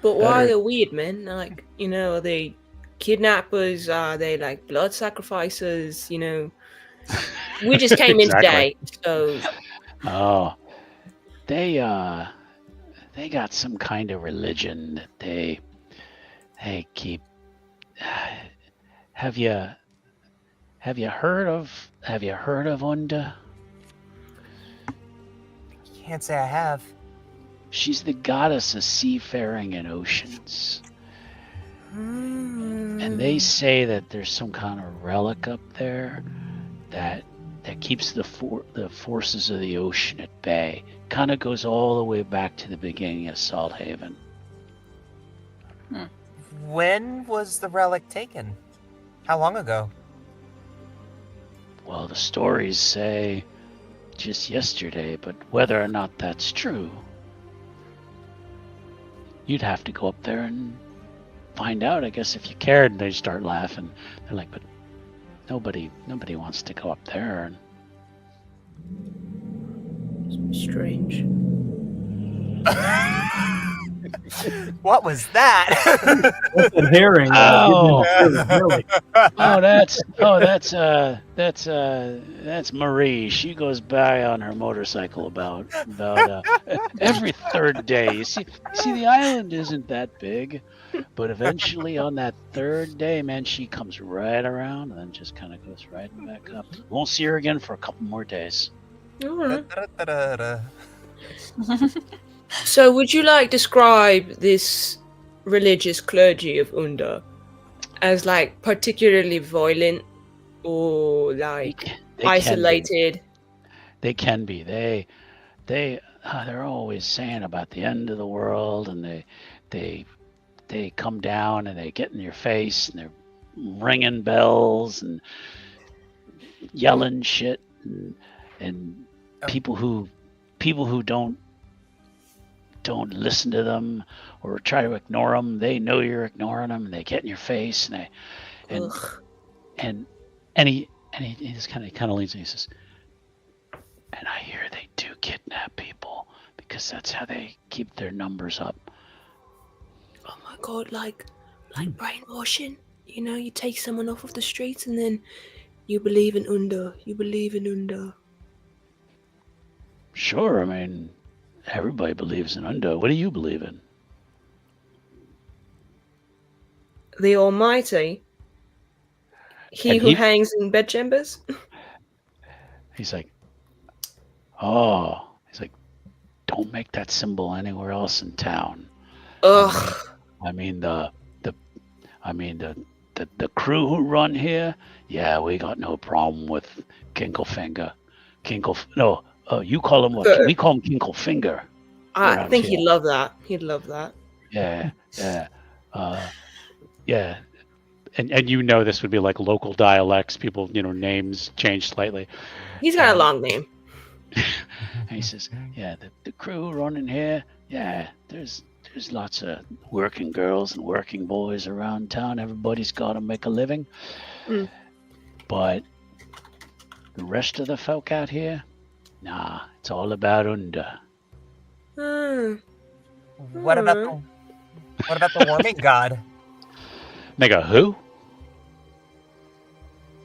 D: But why are
A: Better-
D: they weird, man? Like, you know, are they kidnappers? Are they like blood sacrificers? You know, we just came in
A: Exactly.
D: today, so
A: Oh, they got some kind of religion that they keep. Have you heard of Unda?
E: Can't say I have.
A: She's the goddess of seafaring and oceans. And they say that there's some kind of relic up there that keeps the forces of the ocean at bay. Kind of goes all the way back to the beginning of Salthaven.
E: When was the relic taken? How long ago?
A: Well, the stories say just yesterday, but whether or not that's true, you'd have to go up there and find out, I guess, if you cared. And they start laughing. They're like, "But nobody wants to go up there."
D: strange.
E: What was that?
B: What's that herring?
A: Oh.
B: Really?
A: That's Marie. She goes by on her motorcycle about every third day. You see, the island isn't that big, but eventually on that third day, man, she comes right around and then just kind of goes right back up. Won't see her again for a couple more days.
D: All right.
E: Da-da-da-da-da.
D: So, would you like describe this religious clergy of Unda as like particularly violent or like
A: They
D: isolated?
A: They can be. They're always saying about the end of the world, and they come down and they get in your face and they're ringing bells and yelling shit, and people who don't listen to them or try to ignore them, they know you're ignoring them and they get in your face and he just kind of leans and he says, "And I hear they do kidnap people because that's how they keep their numbers up."
D: Oh my god, like brainwashing? you know, you take someone off of the streets and then you believe in Unda. You believe in Unda.
A: Sure, I mean, everybody believes in Undo. What do you believe in?
D: The Almighty. He
A: And
D: who
A: he-
D: hangs in bedchambers.
A: He's like, oh. He's like, don't make that symbol anywhere else in town.
D: Ugh.
A: I mean the crew who run here. Yeah, we got no problem with Kinklefinger. No, you call him what?
D: Sure.
A: We call him Kinklefinger.
D: I
A: around
D: think
A: here.
D: he'd love that. He'd love that.
A: Yeah. Yeah. And you know this would be like local dialects. People, names change slightly.
D: He's got a long name.
A: And he says, yeah, the crew running here. Yeah, there's lots of working girls and working boys around town. Everybody's got to make a living.
D: Mm.
A: But the rest of the folk out here, nah, it's all about Unda.
E: What about the warming god?
A: They go, who?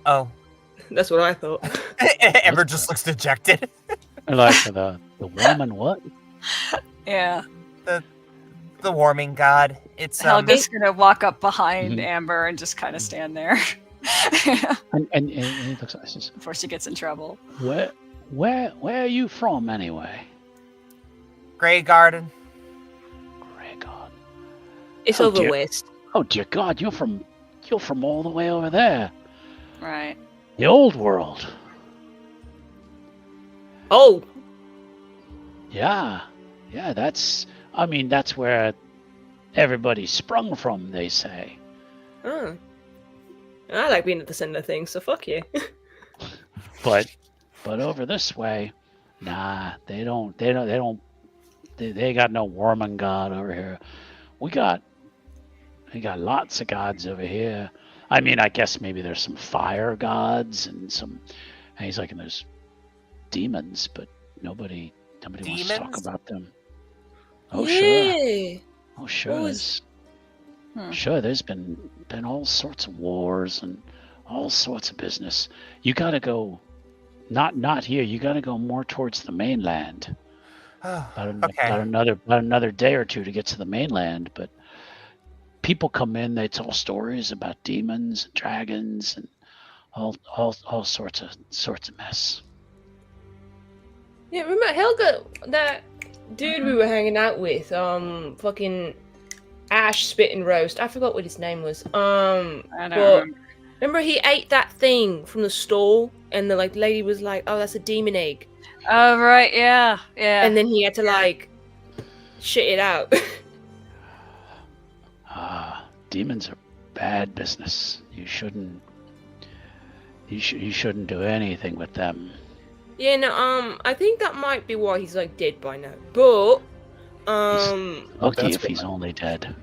E: Oh,
D: That's what I thought.
E: Ember just looks dejected.
A: They're like, the woman what?
C: Yeah.
E: The warming god. It's
C: Helga's gonna walk up behind
A: Mhm.
C: Amber and just kind of stand there
A: And he looks like, says,
C: before she gets in trouble.
A: where are you from anyway?
E: Grey Garden.
A: Great God.
D: It's
A: Oh,
D: over
A: dear.
D: west.
A: Oh dear God, you're from all the way over there.
C: Right.
A: The old world.
D: Oh,
A: Yeah, that's where everybody sprung from, they say.
D: I like being at the center of things, so fuck you.
A: But over this way, nah, they got no warming god over here. We got lots of gods over here. I mean, I guess maybe there's some fire gods and he's like, and there's demons, but nobody wants to talk
E: Demons?
A: about them. Oh sure.
D: Yeah.
A: Oh sure.
D: What was-
A: Sure, there's been all sorts of wars and all sorts of business. You gotta go, not here. You gotta go more towards the mainland. About
E: Okay.
A: another day or two to get to the mainland. But people come in. They tell stories about demons and dragons and all sorts of mess.
D: Yeah, remember Helga, that dude we were hanging out with, fucking Ash Spit and Roast. I forgot what his name was.
C: I don't
D: but
C: remember.
D: remember he ate that thing from the stall, and the lady was like, "Oh, that's a demon egg,"
C: Oh right, yeah.
D: and then he had to shit it out.
A: Demons are bad business. You shouldn't do anything with them.
D: Yeah, no, I think that might be why he's dead by now. But
A: Lucky
B: that's
A: if he's
B: fine.
A: only dead.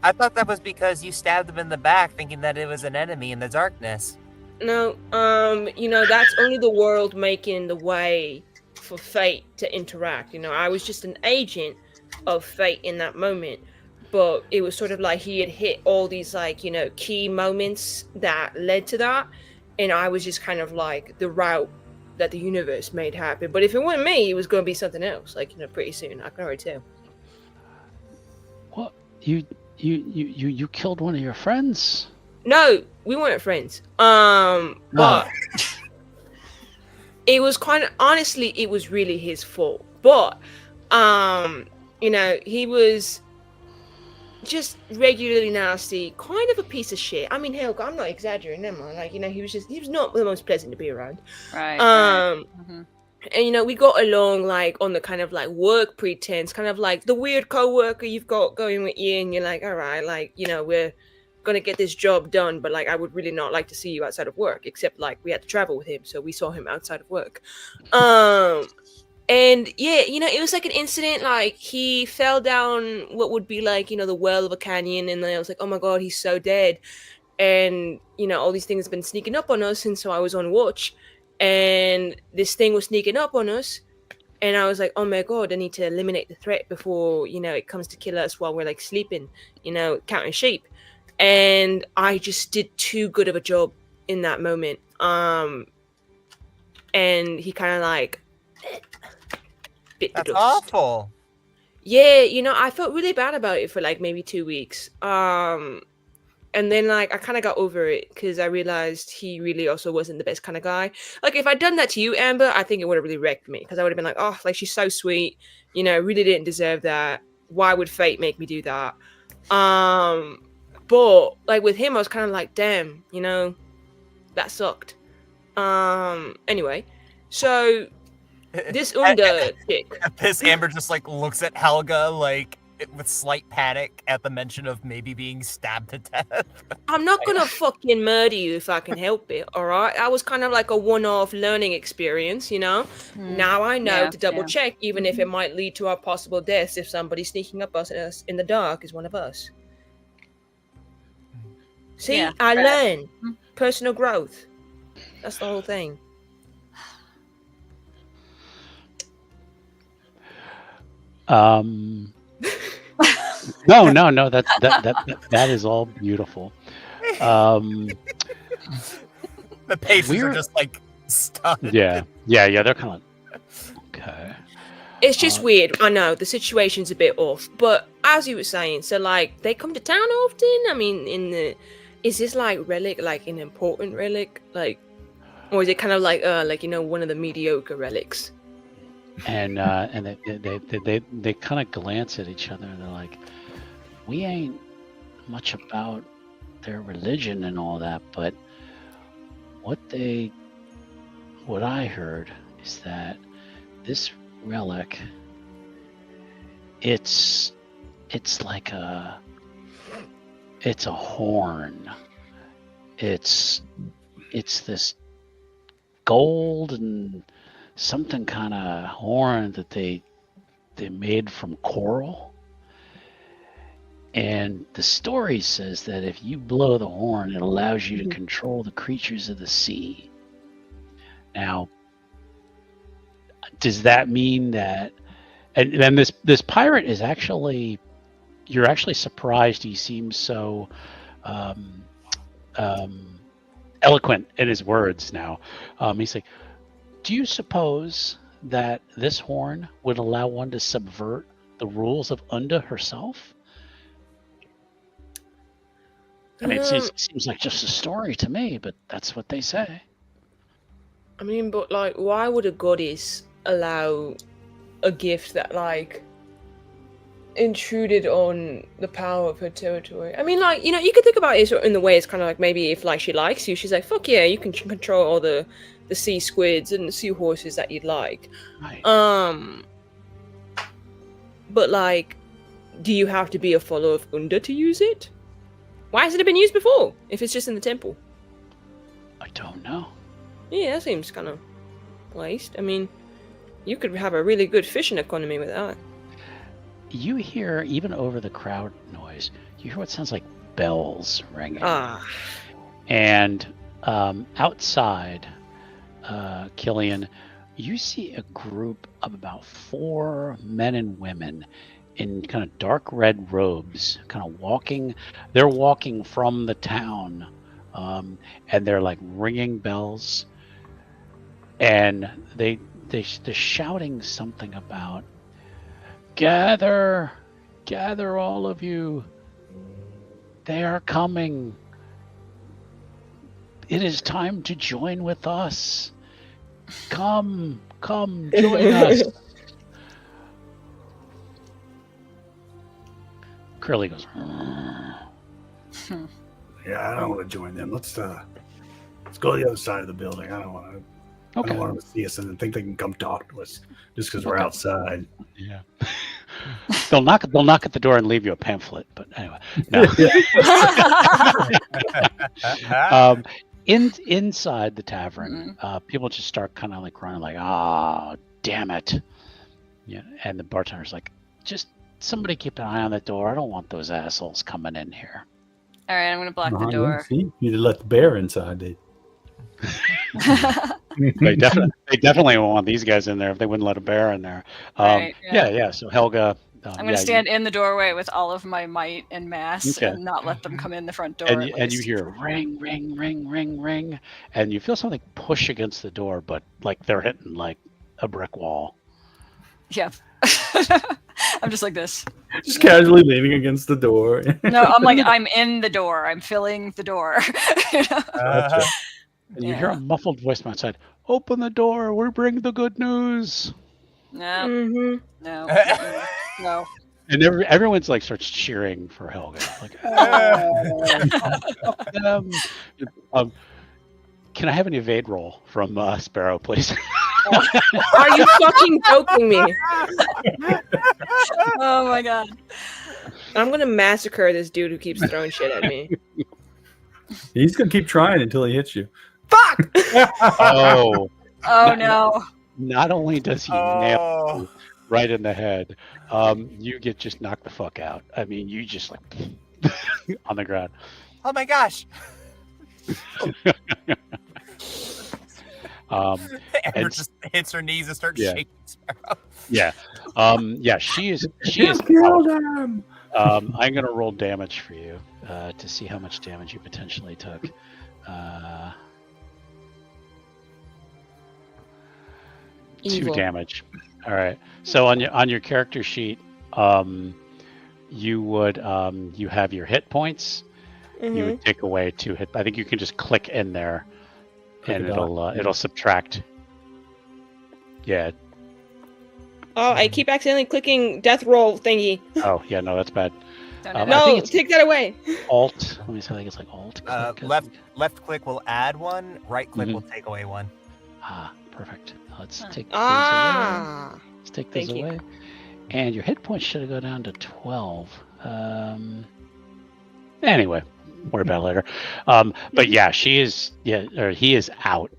E: I thought that was because you stabbed him in the back, thinking that it was an enemy in the darkness.
D: no, that's only the world making the way for fate to interact. I was just an agent of fate in that moment, but it was sort of like he had hit all these key moments that led to that, and I was just kind of like the route that the universe made happen. But if it wasn't me, it was going to be something else. Pretty soon, I can already tell.
A: What? You killed one of your friends?
D: No, we weren't friends. But it was honestly, it was really his fault. But he was just regularly nasty, kind of a piece of shit. I mean, hell, I'm not exaggerating, am I? He was not the most pleasant to be around.
C: Right.
D: And we got along on the kind of work pretense, kind of like the weird coworker you've got going with you, and you're like, all right, we're gonna get this job done, but I would really not like to see you outside of work, except we had to travel with him, so we saw him outside of work. And yeah, it was an incident, he fell down what would be the well of a canyon, and then I was like, oh my god, he's so dead. And all these things have been sneaking up on us, and so I was on watch, and this thing was sneaking up on us, and I was like, oh my god, I need to eliminate the threat before it comes to kill us while we're sleeping, counting sheep. and I just did too good of a job in that moment. And he kind of like bit the
E: That's
D: dust.
E: awful.
D: Yeah, I felt really bad about it for like maybe 2 weeks. And then like I kind of got over it because I realized he really also wasn't the best kind of guy. Like if I'd done that to you, Amber, I think it would have really wrecked me because I would have been like, oh, like she's so sweet, really didn't deserve that. Why would fate make me do that? But like with him, I was kind of like, damn, that sucked. Anyway, so this Unda chick.
E: This Amber just like looks at Helga like with slight panic at the mention of maybe being stabbed to death.
D: I'm not gonna fucking murder you if I can help it, alright? That was kind of like a one-off learning experience, Now I know to double check, even if it might lead to our possible deaths if somebody sneaking up us in the dark is one of us. See, I learn. Personal growth. That's the whole thing.
A: No. That is all beautiful.
E: The patients are just like stuck.
A: Yeah. They're kind of like, okay.
D: It's just weird. I know the situation's a bit off, but as you were saying, so like they come to town often. I mean, is this like relic like an important relic, like, or is it kind of like one of the mediocre relics?
A: And they kind of glance at each other and they're like, we ain't much about their religion and all that, but what I heard is that this relic, it's like it's a horn. It's this gold and something kind of horn that they made from coral. And the story says that if you blow the horn, it allows you to control the creatures of the sea. Now, does that mean that? And then this pirate is actually, you're actually surprised he seems so eloquent in his words now. He's like, do you suppose that this horn would allow one to subvert the rules of Unda herself? I mean, it seems like just a story to me, but that's what they say.
D: I mean, but like, why would a goddess allow a gift that like intruded on the power of her territory? I mean, like, you could think about it in the way it's kind of like maybe if like she likes you, she's like, fuck yeah, you can control all the sea squids and the seahorses that you'd like.
A: Right.
D: But like, do you have to be a follower of Unda to use it? Why hasn't it been used before if it's just in the temple?
A: I don't know.
D: Yeah, that seems kind of waste. I mean, you could have a really good fishing economy with that.
A: You hear, even over the crowd noise, you hear what sounds like bells ringing. And outside, Killian, you see a group of about 4 men and women in kind of dark red robes, kind of walking. They're walking from the town, and they're like ringing bells, and they're shouting something about gather all of you. They are coming. It is time to join with us. Come, join us. Curly goes,
F: Yeah, I don't want to join them. Let's go to the other side of the building. I don't want to.
A: okay.
F: I don't want them to see us and think they can come talk to us just because we're outside.
A: Yeah. They'll knock at the door and leave you a pamphlet, but anyway. No. Inside the tavern, people just start kind of like running, like, "Ah, damn it!" Yeah, and the bartender's like, "Just somebody keep an eye on the door. I don't want those assholes coming in here."
C: All right, I'm gonna block the door.
B: See, you'd let the bear inside.
A: They definitely won't want these guys in there if they wouldn't let a bear in there.
C: Right,
A: yeah. So Helga
C: I'm going to stand in the doorway with all of my might and mass
A: Okay.
C: and not let them come in the front door.
A: And,
C: at
A: and you
C: least.
A: hear ring, ring, ring, ring, ring, and you feel something push against the door, but like they're hitting like a brick wall.
C: Yeah. I'm just like this.
B: Just casually leaning against the door.
C: No, I'm in the door. I'm filling the door. You know?
B: Gotcha.
A: And you hear a muffled voice from outside. Open the door. We bring the good news.
C: No,
D: Mm-hmm.
C: no, no.
A: And everyone's like starts cheering for Helga. Like, can I have an evade roll from Sparrow, please?
D: Are you fucking joking me?
C: Oh my god.
D: I'm gonna massacre this dude who keeps throwing shit at me.
B: He's gonna keep trying until he hits you.
D: Fuck!
A: Oh,
C: Oh no.
A: not only does he nail
E: Oh.
A: you right in the head, you get just knocked the fuck out. I mean, you just like on the ground.
E: Oh my gosh.
A: And-
E: Amber just hits her knees and starts
A: Yeah.
E: shaking Sparrow.
A: Yeah, she is
B: Killed him.
A: I'm gonna roll damage for you to see how much damage you potentially took. 2
D: Evil.
A: damage. All right. So on your character sheet, you would you have your hit points. You
D: Mhm.
A: would take away 2 hit. I think you can just click in there,
B: Click
A: and
B: a dot.
A: it'll subtract. Yeah.
D: Oh, I keep accidentally clicking death roll thingy.
A: Oh yeah. No, that's bad.
C: Don't
A: I
C: do that.
A: think
D: No,
A: it's-
D: take that away.
A: Alt. Let me see. I think it's like Alt. Click, I
E: Left
A: think.
E: left click will add one. Right click
A: Mhm.
E: will take away one.
A: Perfect. Let's
C: Huh.
A: take these away.
D: Ah.
A: Let's take these
D: Thank you.
A: away. And your hit points should go down to 12. Anyway, worry about it later. But yeah, she is. Yeah, or he is out.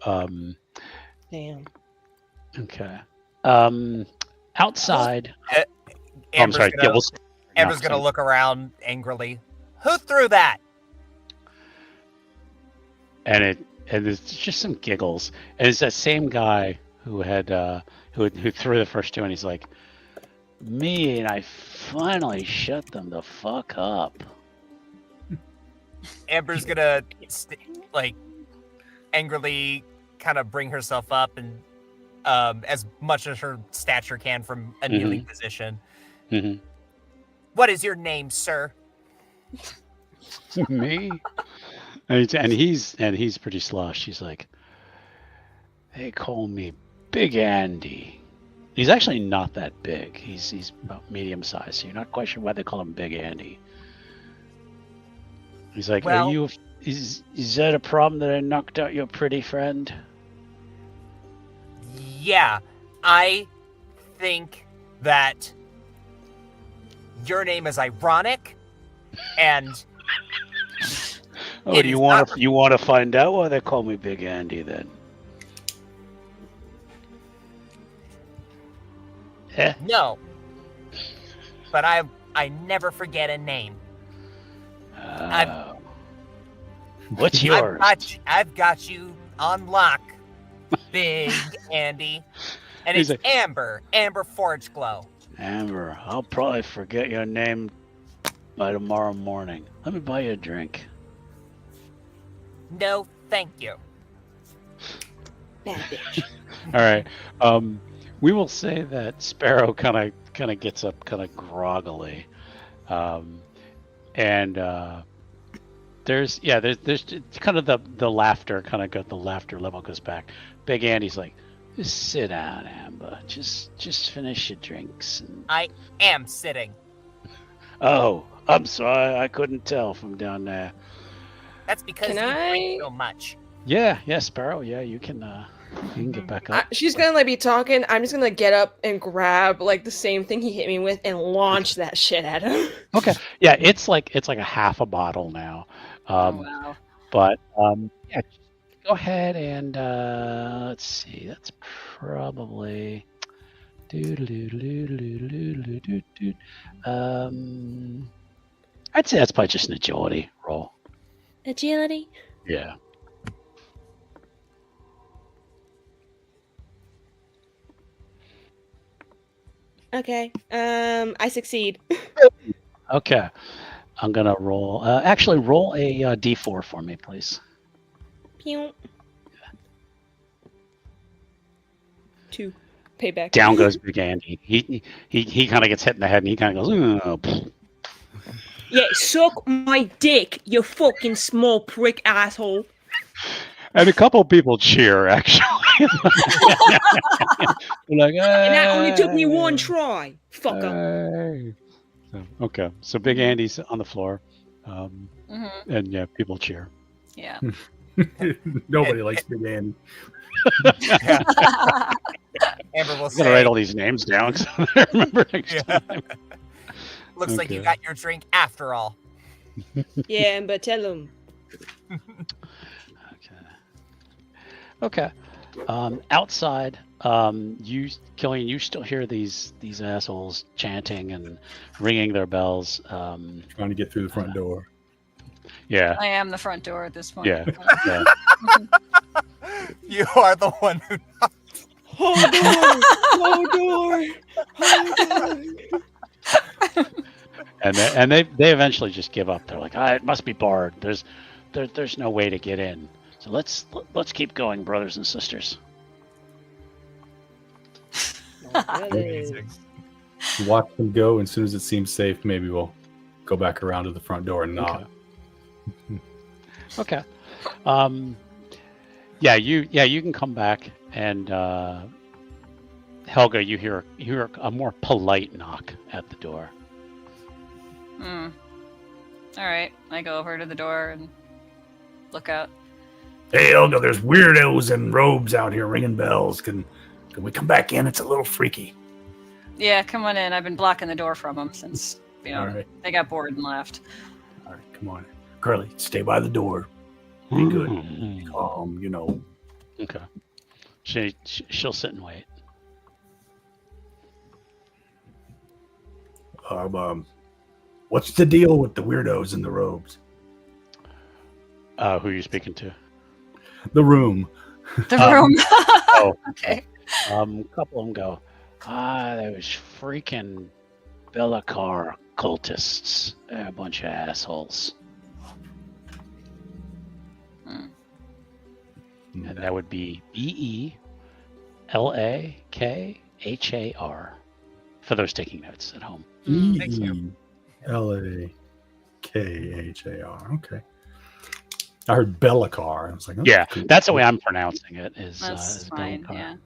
D: Damn.
A: Okay. Outside. I'm
E: Amber's
A: sorry.
E: gonna,
A: Yeah,
E: Amber's gonna look around angrily. Who threw that?
A: and there's just some giggles, and it's that same guy who had who threw the first 2, and he's like, "Me, and I finally shut them the fuck up."
E: Amber's gonna angrily kind of bring herself up and as much as her stature can from a kneeling position.
A: hmm
E: What is your name, sir?
A: Me? And he's pretty slush. He's like, they call me Big Andy. He's actually not that big. He's about medium size. So you're not quite sure why they call him Big Andy. He's like,
E: Well-
A: are you? Is that a problem that I knocked out your pretty friend?
E: Yeah, I think that your name is ironic, and
A: Oh,
E: It
A: do
E: is
A: you want
E: not-
A: to find out why they call me Big Andy then? Eh?
E: no. But I never forget a name.
A: Oh. What's yours?
E: I've got you on lock, Big Andy, and
A: He's
E: it's
A: like-
E: Amber Forge Glow.
A: Amber, I'll probably forget your name by tomorrow morning. Let me buy you a drink.
E: No, thank you.
D: Bad bitch.
A: All right. We will say that Sparrow kind of gets up kind of groggily, and there's kind of the laughter the laughter level goes back. Big Andy's like, just sit down, Amber. Just finish your drinks. And...
E: I am sitting.
A: Oh, I'm sorry, I couldn't tell from down there.
E: That's because
D: Can
E: you drink
D: I-
E: so much.
A: Yeah, Sparrow. Yeah, you can get back up.
D: She's gonna be talking. I'm just gonna get up and grab the same thing he hit me with and launch that shit at him.
A: Okay. Yeah, it's like a half a bottle now.
C: Oh, wow.
A: But yeah, go ahead and let's see. That's probably I'd say that's probably just an agility roll.
D: Agility.
A: Yeah.
D: Okay. I succeed.
A: Okay. I'm gonna roll. Actually, roll a d4 for me, please.
D: Pew. 2. Payback.
A: Down goes Big Andy. He kind of gets hit in the head, and he kind of goes, "Oh, pfft."
D: Yeah, suck my dick, you fucking small prick asshole.
A: And a couple people cheer. Actually, they're like,
D: And that only took me
A: "Hey,
D: one try, fucker.
A: hey." So, okay, so Big Andy's on the floor, and yeah, people cheer.
C: Yeah.
B: Nobody likes Big Andy.
E: Amber will
A: I'm
E: say,
A: gonna write all these names down so I remember next
E: Yeah.
A: time.
E: looks like you
A: Okay.
E: got your drink after all.
D: Yeah, but tell him.
A: Okay. Outside, Killian, you still hear these assholes chanting and ringing their bells.
B: Trying to get through the front door.
A: Yeah,
C: I am the front door at this point.
A: yeah, yeah.
E: You are the one who.
D: Hold door! Hold door! Hold door!
A: And they eventually just give up. They're like, it must be barred. There's no way to get in. So let's keep going, brothers and sisters.
E: Amazing.
B: Watch them go, and as soon as it seems safe, maybe we'll go back around to the front door and knock.
A: Okay. Yeah, you can come back, and Helga, you hear a more polite knock at the door.
C: All right. I go over to the door and look out.
F: Hey, Elga, there's weirdos in robes out here ringing bells. Can we come back in? It's a little freaky.
C: Yeah, come on in. I've been blocking the door from them since
B: All right.
C: they got bored and left.
F: All right, come on. Curly, stay by the door. Be good.
A: Mm. Okay. She'll sit and wait.
F: What's the deal with the weirdos in the robes?
A: Who are you speaking to?
B: The room.
C: The room.
A: Oh,
C: Okay.
A: a couple of them go. Those freaking Belakar cultists. They're a bunch of assholes. And that would be BELAKHAR for those taking notes at home.
E: Thank you.
B: EELAKHAR. Okay. I heard Belakar. I was like, oh,
A: Yeah,
B: cool.
A: that's the way I'm pronouncing it. Is
C: That's fine.
A: Belakar.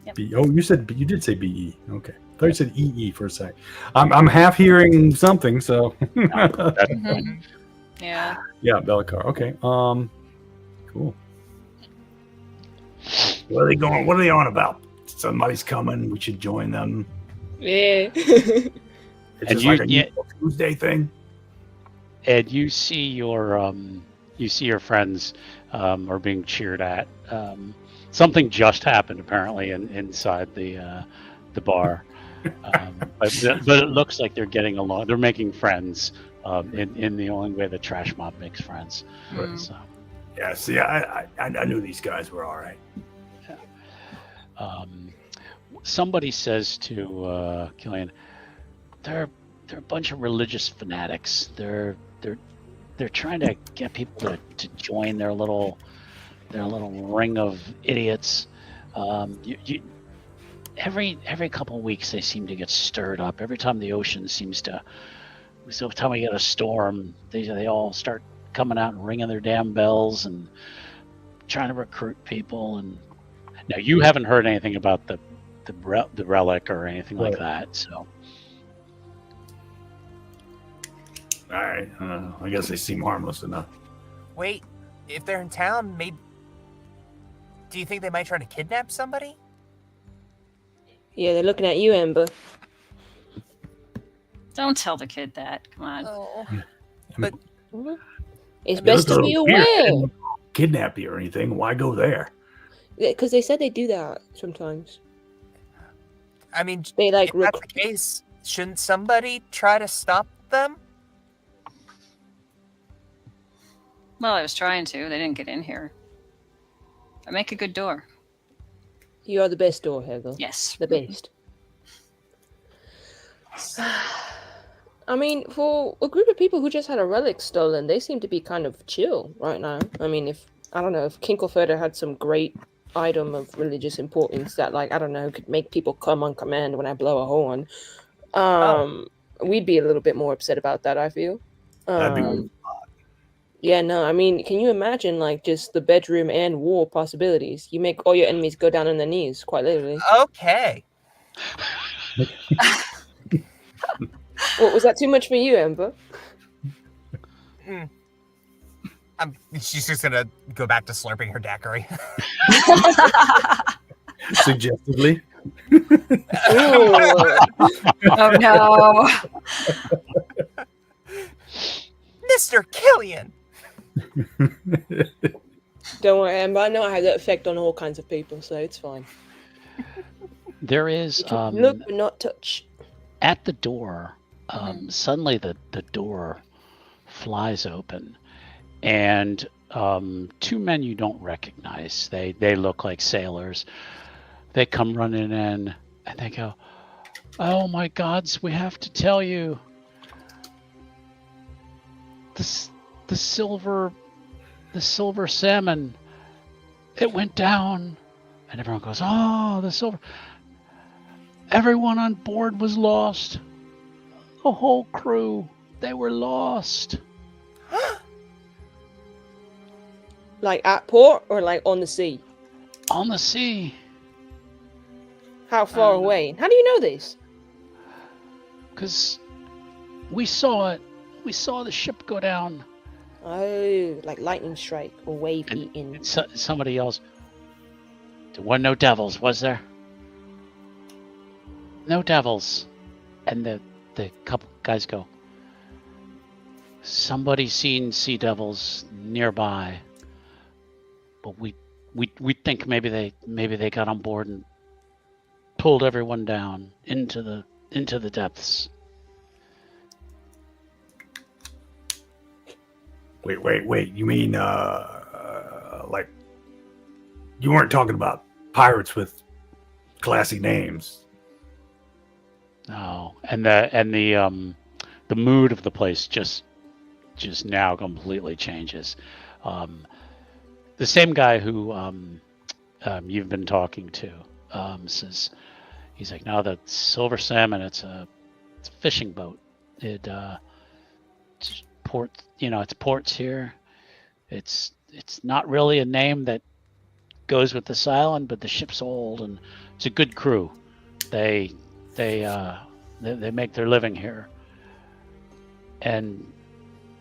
C: Yeah.
B: You did say BE. Okay. I thought you said EE for a sec. I'm half hearing something, so
C: Mhm. Yeah.
B: yeah, Belakar. Okay. Cool.
F: What are they on about? Somebody's coming. We should join them.
D: Yeah.
F: It's
A: And
F: just
A: you-
F: like a
A: yeah.
F: Tuesday thing.
A: Ed, you see your friends are being cheered at. Something just happened apparently inside the bar, but it looks like they're getting along. They're making friends in the only way the trash mob makes friends.
C: Mm.
A: So,
F: Yeah. See, I knew these guys were all right.
A: somebody says to Killian, they're a bunch of religious fanatics. They're trying to get people to join their little ring of idiots. Every couple of weeks they seem to get stirred up. Every time the ocean seems to, so every time we get a storm, they all start coming out and ringing their damn bells and trying to recruit people. And now you haven't heard anything about the relic or anything like that. So
F: All right. I guess they seem harmless enough.
E: Wait, if they're in town, maybe. Do you think they might try to kidnap somebody?
D: Yeah, they're looking at you, Amber.
C: Don't tell the kid that. Come on.
E: Oh.
D: It's
E: I mean,
D: best to
F: Those
D: be
F: little weird, they
D: aware.
F: didn't kidnap you or anything. Why go there?
D: Because they said they do that sometimes.
E: I mean,
D: They like
E: if that's the case, shouldn't somebody try to stop them?
C: Well, I was trying to. They didn't get in here. I make a good door.
D: You are the best door, Hegel.
C: Yes.
D: The best. I mean, for a group of people who just had a relic stolen, they seem to be kind of chill right now. I mean, if Kinkelfurter had some great item of religious importance that, like, I don't know, could make people come on command when I blow a horn, we'd be a little bit more upset about that, I feel.
F: That'd be
D: Yeah, no, I mean, can you imagine, like, just the bedroom and war possibilities? You make all your enemies go down on their knees, quite literally.
E: Okay.
D: What, was that too much for you, Amber?
E: She's just gonna go back to slurping her daiquiri.
B: Suggestively.
D: Ooh.
C: Oh no.
E: Mr. Killian!
D: Don't worry, Amber, I know I have that effect on all kinds of people, so it's fine.
A: There is
D: Look, but not touch.
A: at the door. Suddenly, the door flies open, and two men you don't recognize. They look like sailors. They come running in, and they go, "Oh my gods, we have to tell you. The silver salmon, it went down." And everyone goes, "Oh, the silver. Everyone on board was lost. The whole crew, they were lost."
D: Like at port or like on the sea?
A: On the sea.
D: How far away? How do you know this?
A: Because we saw it. We saw the ship go down.
D: Oh, like lightning strike or wave
A: And
D: eating.
A: somebody else. There were no devils, was there? No devils. And the couple guys go, "Somebody seen sea devils nearby, but we think maybe they got on board and pulled everyone down into the depths."
F: Wait. You mean like you weren't talking about pirates with classy names?
A: No, and the mood of the place just now completely changes. The same guy who you've been talking to says, he's like, "No, the silver salmon, it's a fishing boat. It's port, it's ports here. It's not really a name that goes with this island, but the ship's old and it's a good crew. They make their living here, and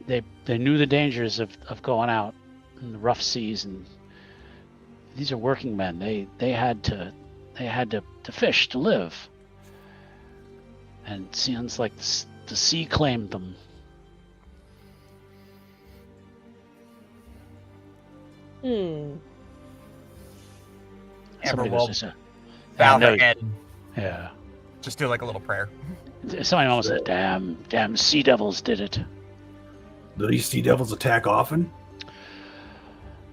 A: they knew the dangers of going out in the rough seas, and these are working men. They had to fish to live, and it seems like the sea claimed them."
E: Amber
A: Somebody
E: will
A: was just
E: bow
A: no,
E: her head.
A: yeah.
E: Just do like a little prayer.
A: Somebody almost said, "Damn sea devils did it."
F: Do these sea devils attack often?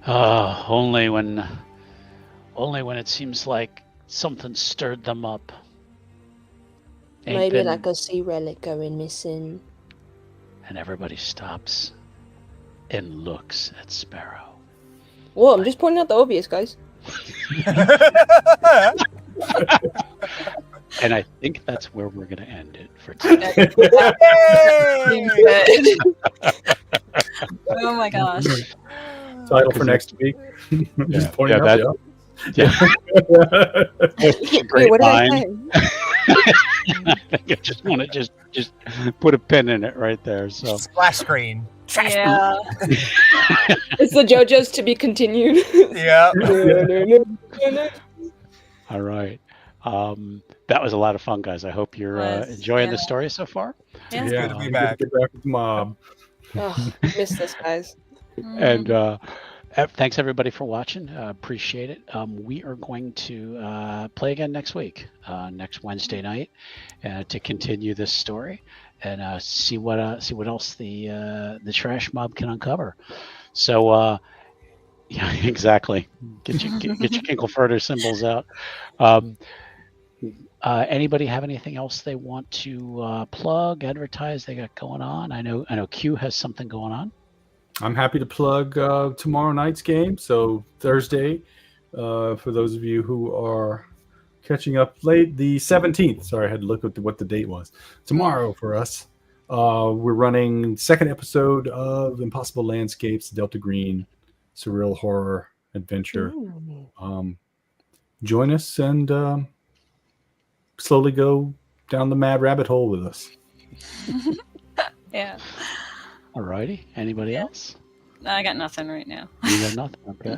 A: Only when it seems like something stirred them up.
D: Maybe like a sea relic going missing.
A: And everybody stops and looks at Sparrow.
D: Well, I'm just pointing out the obvious, guys.
A: And I think that's where we're going to end it for today.
C: Oh my gosh.
B: Title for next week. Just pointing out the
A: Great
D: what did I
A: line.
D: say?
A: I think I just want to just put a pin in it right there. So
E: Splash screen. Trash.
C: Yeah.
D: It's the JoJo's to be continued.
E: Yeah.
A: all right. That was a lot of fun, guys. I hope you're enjoying the story so far.
C: Yeah.
E: It's good to be
B: Get
E: back.
B: back with the mob.
D: Oh, miss this, guys.
A: And thanks everybody for watching. Appreciate it. We are going to play again next week, next Wednesday night, to continue this story and see what else the trash mob can uncover. So yeah, exactly. Get your Kinkelfurter symbols out. Anybody have anything else they want to plug, advertise? They got going on. I know Q has something going on.
B: I'm happy to plug tomorrow night's game. So Thursday, for those of you who are catching up late, the 17th. Sorry, I had to look at what the date was. Tomorrow for us, we're running second episode of Impossible Landscapes, Delta Green, surreal horror adventure. Join us and slowly go down the mad rabbit hole with us.
C: Yeah.
A: Alrighty. Anybody else?
C: I got nothing right now.
A: You got nothing. Okay.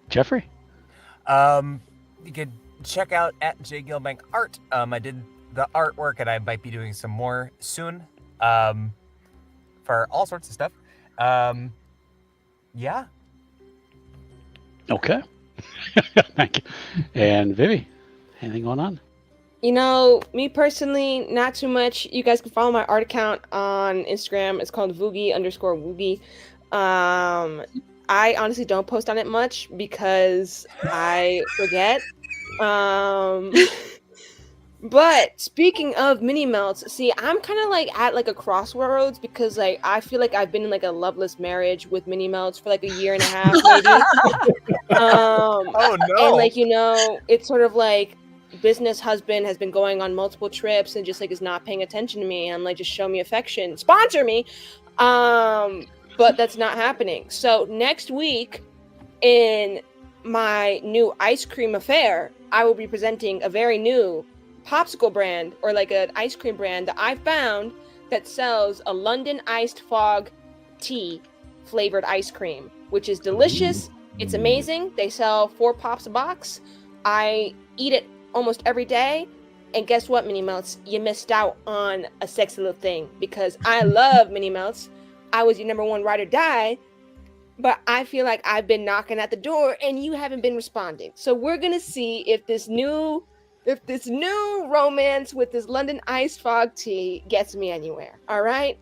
A: Jeffrey?
E: You could check out at J Gilbank Art. I did the artwork, and I might be doing some more soon. For all sorts of stuff. Yeah.
A: Okay. Thank you. And Vivi, anything going on?
D: You know, me personally, not too much. You guys can follow my art account on Instagram. It's called Voogie_Woogie. I honestly don't post on it much because I forget. But speaking of mini melts, see, I'm kind of like at like a crossroads because like I feel like I've been in like a loveless marriage with mini melts for like a year and a half, maybe.
E: Oh no!
D: And like, you know, it's sort of like business husband has been going on multiple trips and just like is not paying attention to me. And I'm like, just show me affection, sponsor me. But that's not happening. So next week in my new ice cream affair, I will be presenting a very new popsicle brand, or like an ice cream brand that I found that sells a London iced fog tea flavored ice cream, which is delicious. It's amazing. They sell 4 pops a box. I eat it almost every day. And guess what, Mini Melts? You missed out on a sexy little thing because I love Mini Melts. I was your number one ride or die, but I feel like I've been knocking at the door and you haven't been responding. So we're going to see if this new romance with this London iced fog tea gets me anywhere. All right.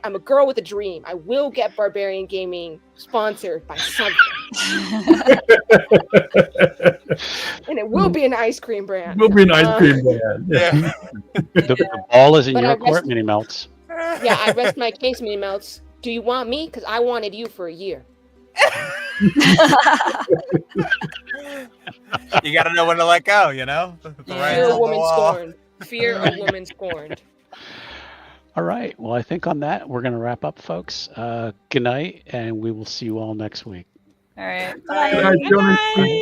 D: I'm a girl with a dream. I will get Barbarian Gaming sponsored by something. And it will be an ice cream brand.
B: We'll be an ice cream brand.
E: Yeah.
A: The ball is in
D: But
A: your
D: I
A: court,
D: rest-
A: Mini Melts.
D: Yeah, I rest my case, Mini Melts. Do you want me? Because I wanted you for a year.
E: You got to know when to let go, you know? The
C: Yeah.
E: writing's
D: Fear
E: on
D: of
E: the
D: woman
E: wall.
D: scorned. Fear of woman scorned.
A: All right. Well, I think on that, we're going to wrap up, folks. Good night, and we will see you all next week.
C: All right.
B: All right, Jonas.
D: Bye.